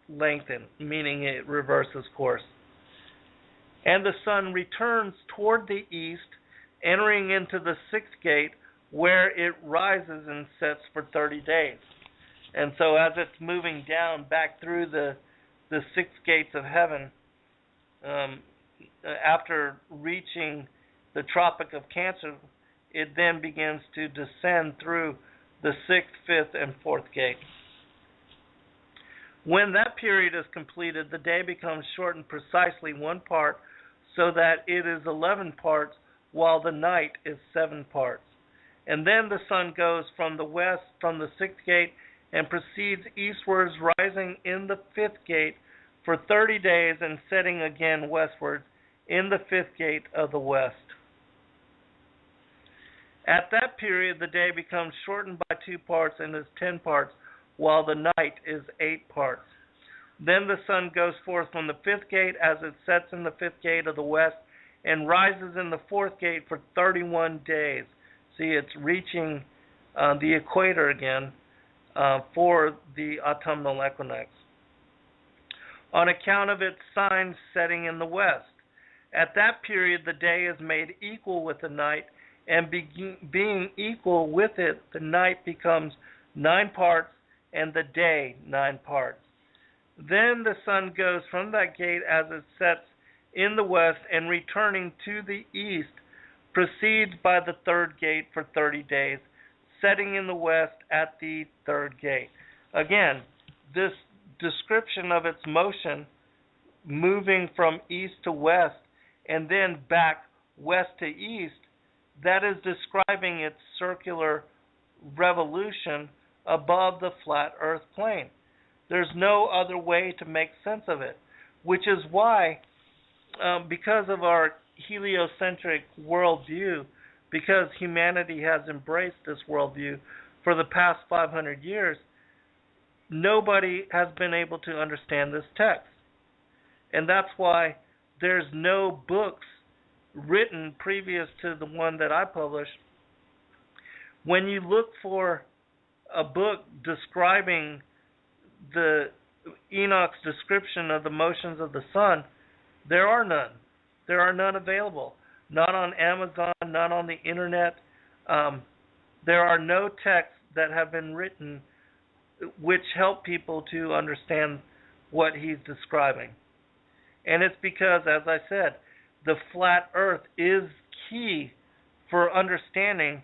Speaker 1: lengthened, meaning it reverses course. And the sun returns toward the east, entering into the sixth gate, where it rises and sets for 30 days. And so as it's moving down back through the six gates of heaven, after reaching the Tropic of Cancer, it then begins to descend through the sixth, fifth, and fourth gate. When that period is completed, the day becomes shortened precisely 1 part, so that it is 11 parts, while the night is 7 parts. And then the sun goes from the west, from the sixth gate, and proceeds eastwards, rising in the fifth gate for 30 days, and setting again westwards in the fifth gate of the west. At that period, the day becomes shortened by 2 parts and is 10 parts, while the night is 8 parts. Then the sun goes forth from the fifth gate as it sets in the fifth gate of the west, and rises in the fourth gate for 31 days. See, it's reaching the equator again for the autumnal equinox, on account of its signs setting in the west. At that period, the day is made equal with the night, and being equal with it, the night becomes 9 parts, and the day 9 parts. Then the sun goes from that gate as it sets in the west, and returning to the east, proceeds by the third gate for 30 days, setting in the west at the third gate. Again, this description of its motion, moving from east to west, and then back west to east, that is describing its circular revolution above the flat earth plane. There's no other way to make sense of it, which is why, because of our heliocentric worldview, because humanity has embraced this worldview for the past 500 years, nobody has been able to understand this text. And that's why there's no books written previous to the one that I published. When you look for a book describing the Enoch's description of the motions of the sun, there are none. There are none available. Not on Amazon, not on the internet. there are no texts that have been written which help people to understand what he's describing. And it's because, as I said, the flat earth is key for understanding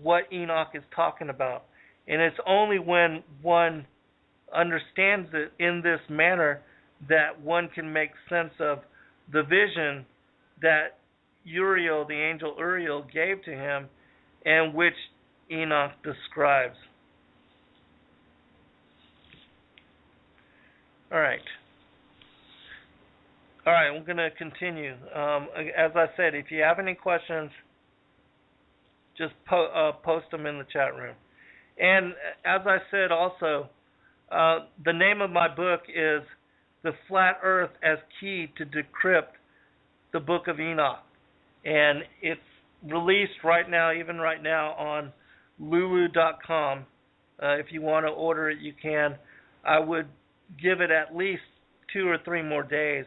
Speaker 1: what Enoch is talking about. And it's only when one understands it in this manner that one can make sense of the vision that Uriel, the angel Uriel, gave to him, and which Enoch describes. All right, we're going to continue. As I said, if you have any questions, just post them in the chat room. And as I said also, the name of my book is The Flat Earth as Key to Decrypt the Book of Enoch. And it's released even right now on lulu.com. If you want to order it, you can. I would give it at least 2 or 3 more days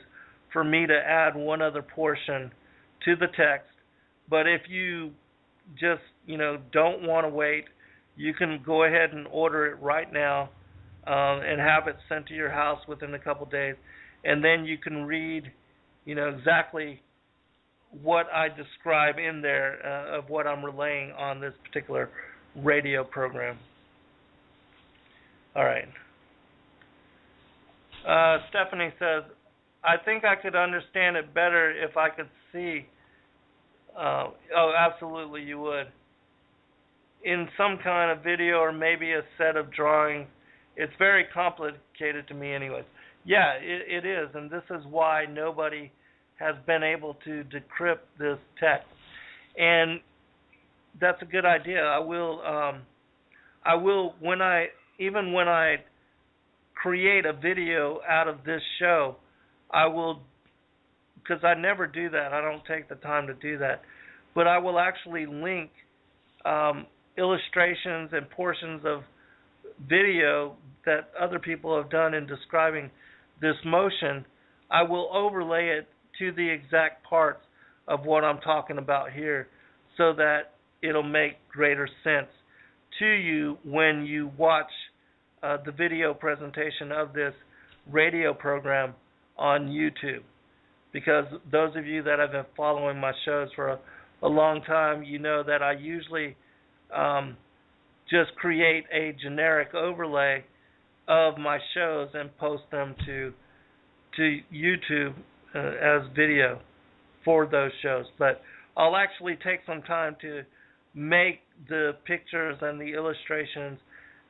Speaker 1: for me to add one other portion to the text. But if you just, don't want to wait, you can go ahead and order it right now and have it sent to your house within a couple days. And then you can read, exactly what I describe in there of what I'm relaying on this particular radio program. All right. Stephanie says, I think I could understand it better if I could see. Absolutely you would. In some kind of video or maybe a set of drawings. It's very complicated to me anyways. Yeah, it is, and this is why nobody has been able to decrypt this text. And that's a good idea. I will when I create a video out of this show, I will, because I never do that. I don't take the time to do that. But I will actually link illustrations and portions of video that other people have done in describing this motion. I will overlay it to the exact parts of what I'm talking about here so that it'll make greater sense to you when you watch the video presentation of this radio program on YouTube. Because those of you that have been following my shows for a long time, you know that I usually just create a generic overlay of my shows and post them to YouTube as video for those shows. But I'll actually take some time to make the pictures and the illustrations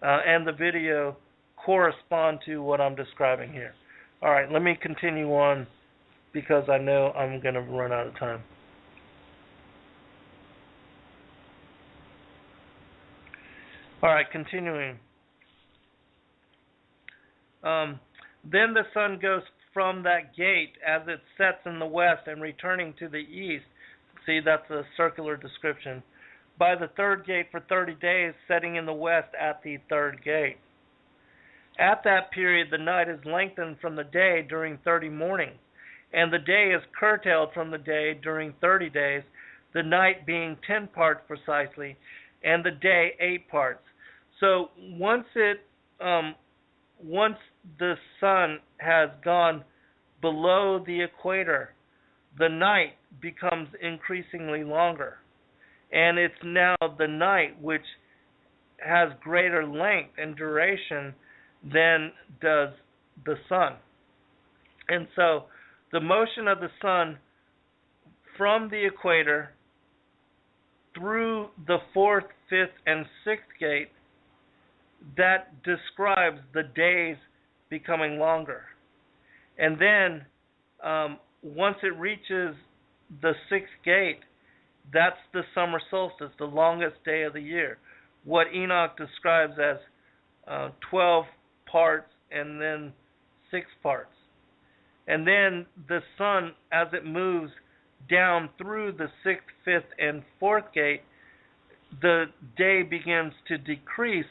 Speaker 1: and the video correspond to what I'm describing here. All right, let me continue on because I know I'm going to run out of time. All right, continuing. Then the sun goes from that gate as it sets in the west and returning to the east. See, that's a circular description. By the third gate for 30 days, setting in the west at the third gate. At that period, the night is lengthened from the day during 30 mornings, and the day is curtailed from the day during 30 days, the night being 10 parts precisely, and the day 8 parts. So once the sun has gone below the equator, the night becomes increasingly longer. And it's now the night which has greater length and duration than does the sun. And so the motion of the sun from the equator through the 4th, 5th, and 6th gate, that describes the days becoming longer. And then once it reaches the 6th gate, that's the summer solstice, the longest day of the year. What Enoch describes as 12 parts and then 6 parts. And then the sun, as it moves down through the 6th, 5th, and 4th gate, the day begins to decrease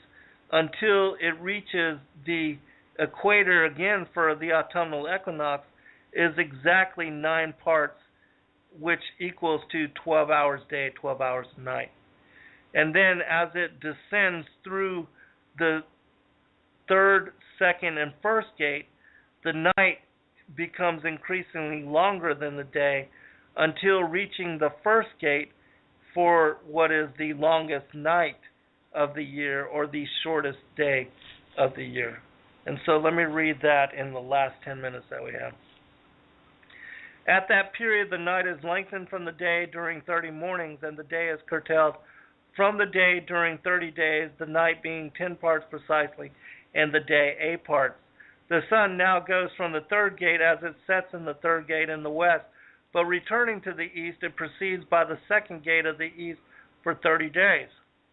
Speaker 1: until it reaches the equator again for the autumnal equinox, is exactly 9 parts, which equals to 12 hours day, 12 hours night. And then as it descends through the third, second, and first gate, the night becomes increasingly longer than the day until reaching the first gate for what is the longest night of the year, or the shortest day of the year. And so let me read that in the last 10 minutes that we have. At that period, the night is lengthened from the day during 30 mornings, and the day is curtailed from the day during 30 days, the night being 10 parts precisely, and the day 8 parts. The sun now goes from the third gate as it sets in the third gate in the west, but returning to the east, it proceeds by the second gate of the east for 30 days.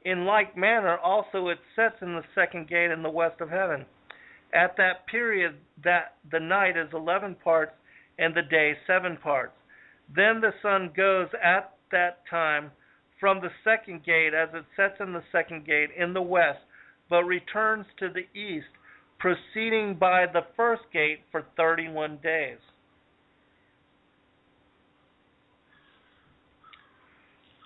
Speaker 1: In like manner, also it sets in the second gate in the west of heaven. At that period, that the night is 11 parts, and the day 7 parts. Then the sun goes at that time from the second gate as it sets in the second gate in the west, but returns to the east, proceeding by the first gate for 31 days.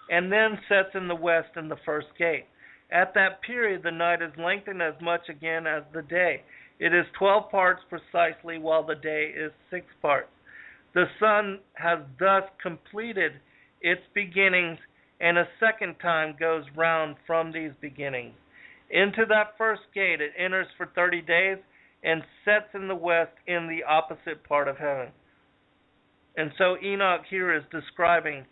Speaker 1: And then sets in the west in the first gate. At that period, the night is lengthened as much again as the day. It is 12 parts precisely, while the day is 6 parts. The sun has thus completed its beginnings, and a second time goes round from these beginnings. Into that first gate it enters for 30 days, and sets in the west in the opposite part of heaven. And so Enoch here is describing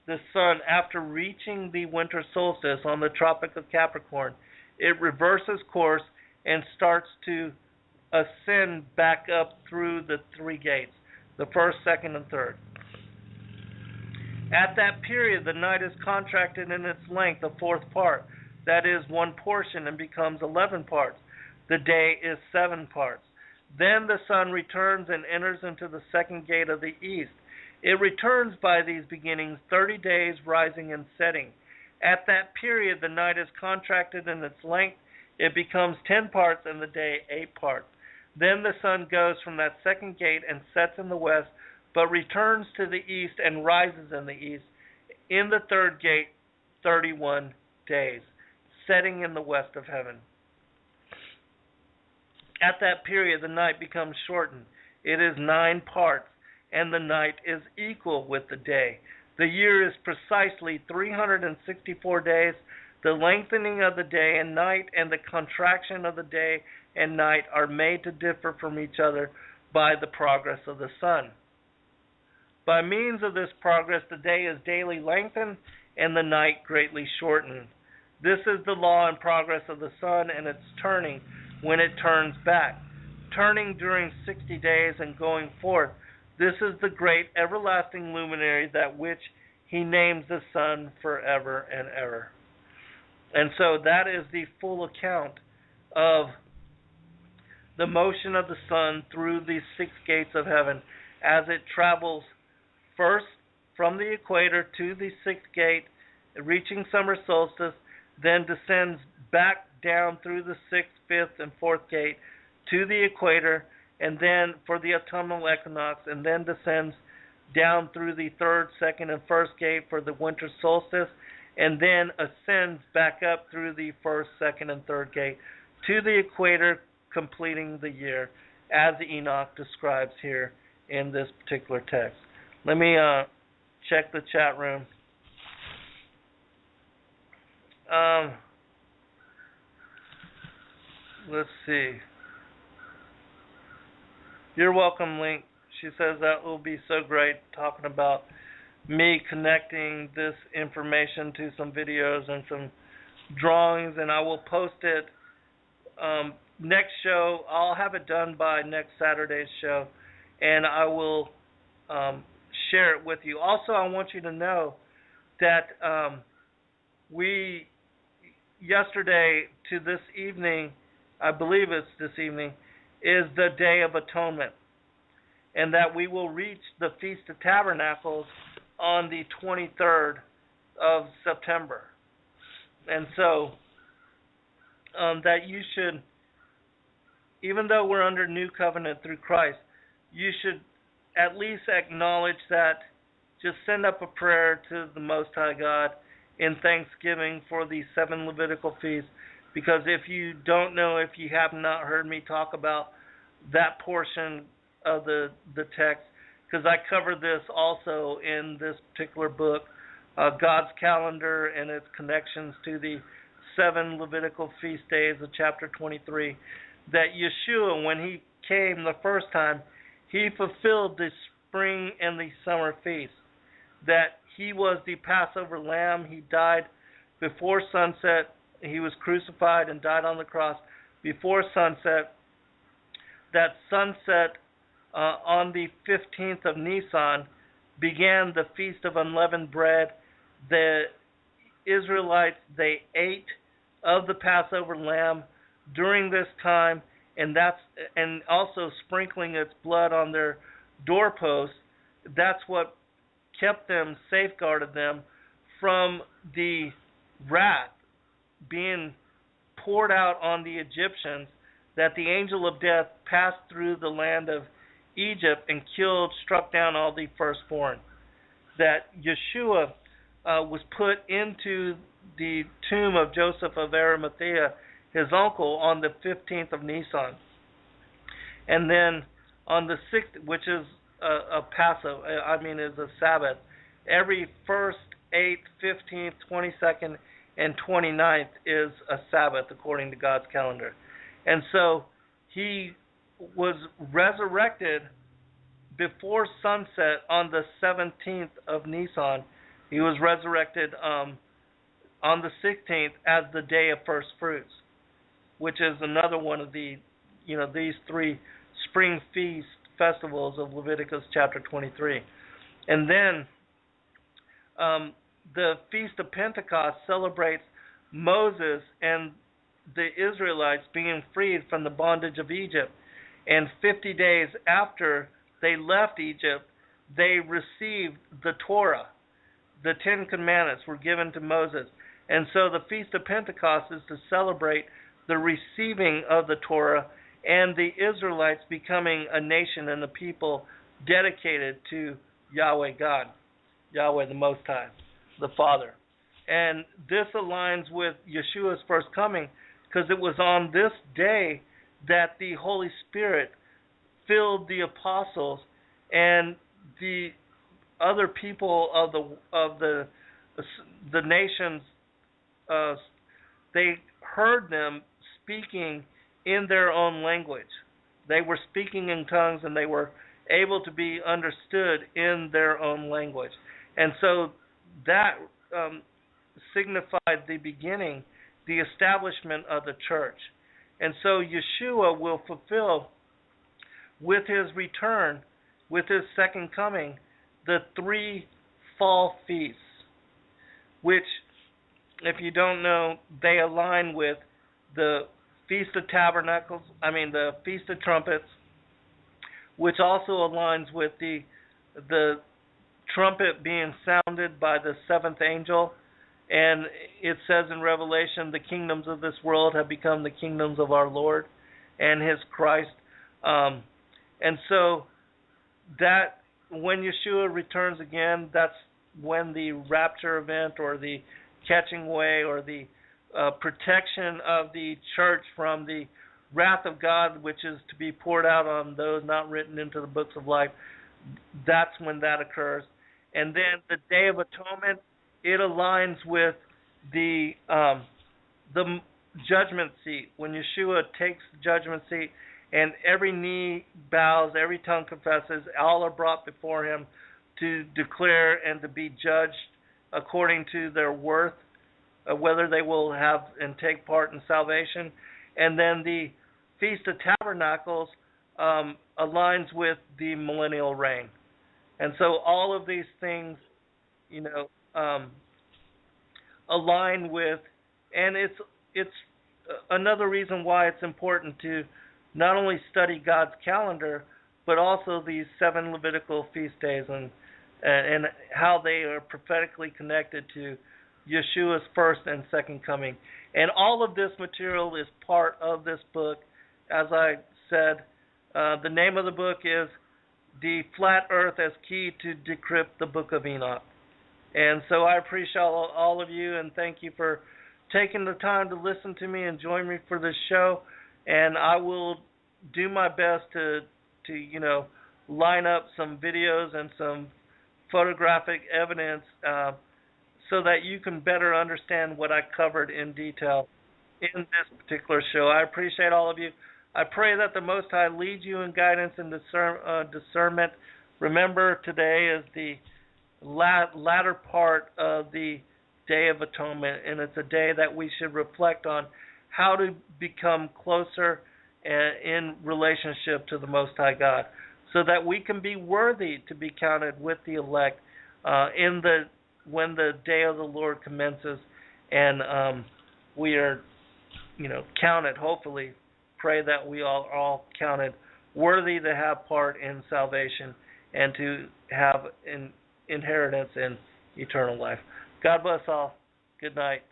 Speaker 1: the sun after reaching the winter solstice on the Tropic of Capricorn. It reverses course and starts to ascend back up through the 3 gates, the first, second, and third. At that period, the night is contracted in its length a 4th part, that is, 1 portion, and becomes 11 parts. The day is 7 parts. Then the sun returns and enters into the second gate of the east. It returns by these beginnings 30 days, rising and setting. At that period, the night is contracted in its length. It becomes 10 parts, and the day 8 parts. Then the sun goes from that second gate and sets in the west, but returns to the east and rises in the east. In the third gate, 31 days, setting in the west of heaven. At that period, the night becomes shortened. It is 9 parts, and the night is equal with the day. The year is precisely 364 days. The lengthening of the day and night and the contraction of the day and night are made to differ from each other by the progress of the sun. By means of this progress, the day is daily lengthened and the night greatly shortened. This is the law and progress of the sun and its turning when it turns back, turning during 60 days and going forth. This is the great everlasting luminary that which he names the sun forever and ever. And so that is the full account of the motion of the sun through the 6 gates of heaven as it travels first from the equator to the 6th gate, reaching summer solstice, then descends back down through the 6th, 5th, and 4th gate to the equator, and then for the autumnal equinox, and then descends down through the 3rd, 2nd, and 1st gate for the winter solstice, and then ascends back up through the 1st, 2nd, and 3rd gate to the equator, completing the year, as Enoch describes here in this particular text. Let me check the chat room. Let's see. You're welcome, Link. She says that will be so great, talking about me connecting this information to some videos and some drawings, and I will post it next show. I'll have it done by next Saturday's show, and I will share it with you. Also, I want you to know that we, yesterday to this evening, I believe it's this evening, is the Day of Atonement, and that we will reach the Feast of Tabernacles on the 23rd of September. And so that you should, even though we're under new covenant through Christ, you should at least acknowledge that. Just send up a prayer to the Most High God in Thanksgiving for the 7 Levitical feasts. Because if you don't know, if you have not heard me talk about that portion of the text, because I cover this also in this particular book, God's calendar and its connections to the 7 Levitical feast days of chapter 23, that Yeshua, when he came the first time, he fulfilled the spring and the summer feast. That he was the Passover lamb. He died before sunset. He was crucified and died on the cross before sunset. That sunset on the 15th of Nisan began the Feast of Unleavened Bread. The Israelites, they ate of the Passover lamb during this time, and also sprinkling its blood on their doorposts. That's what kept them, safeguarded them from the wrath being poured out on the Egyptians, that the angel of death passed through the land of Egypt and struck down all the firstborn. That Yeshua was put into the tomb of Joseph of Arimathea, his uncle, on the 15th of Nisan. And then on the 6th, which is a Passover, is a Sabbath, every 1st, 8th, 15th, 22nd, and 29th is a Sabbath according to God's calendar. And so he was resurrected before sunset on the 17th of Nisan. He was resurrected on the 16th as the day of first fruits, which is another one of the, these 3 spring feast festivals of Leviticus chapter 23. And then the Feast of Pentecost celebrates Moses and the Israelites being freed from the bondage of Egypt. And 50 days after they left Egypt, they received the Torah. The 10 Commandments were given to Moses. And so the Feast of Pentecost is to celebrate the receiving of the Torah and the Israelites becoming a nation and a people dedicated to Yahweh God, Yahweh the Most High, the Father. And this aligns with Yeshua's first coming, because it was on this day that the Holy Spirit filled the apostles and the other people of the nations. They heard them speaking in their own language. They were speaking in tongues, and they were able to be understood in their own language. And so that signified the beginning, the establishment of the church. And so Yeshua will fulfill with his return, with his second coming, the 3 fall feasts, which, if you don't know, they align with the Feast of Tabernacles, the Feast of Trumpets, which also aligns with the trumpet being sounded by the 7th angel. And it says in Revelation, the kingdoms of this world have become the kingdoms of our Lord and his Christ. And so that when Yeshua returns again, that's when the rapture event, or the catching away, or the protection of the church from the wrath of God, which is to be poured out on those not written into the books of life, that's when that occurs. And then the Day of Atonement, it aligns with the judgment seat, when Yeshua takes the judgment seat, and every knee bows, every tongue confesses, all are brought before him to declare and to be judged according to their worth, whether they will have and take part in salvation. And then the Feast of Tabernacles aligns with the millennial reign. And so all of these things, align with, and it's another reason why it's important to not only study God's calendar, but also these 7 Levitical feast days and how they are prophetically connected to Yeshua's first and second coming. And all of this material is part of this book. As I said, the name of the book is The Flat Earth as Key to Decrypt the Book of Enoch. And so I appreciate all of you, and thank you for taking the time to listen to me and join me for this show. And I will do my best to line up some videos and some photographic evidence so that you can better understand what I covered in detail in this particular show. I appreciate all of you. I pray that the Most High leads you in guidance and discernment. Remember, today is the latter part of the Day of Atonement, and it's a day that we should reflect on how to become closer in relationship to the Most High God, so that we can be worthy to be counted with the elect when the day of the Lord commences, and we are, counted. Hopefully, pray that we are all counted worthy to have part in salvation and to have an inheritance in eternal life. God bless all. Good night.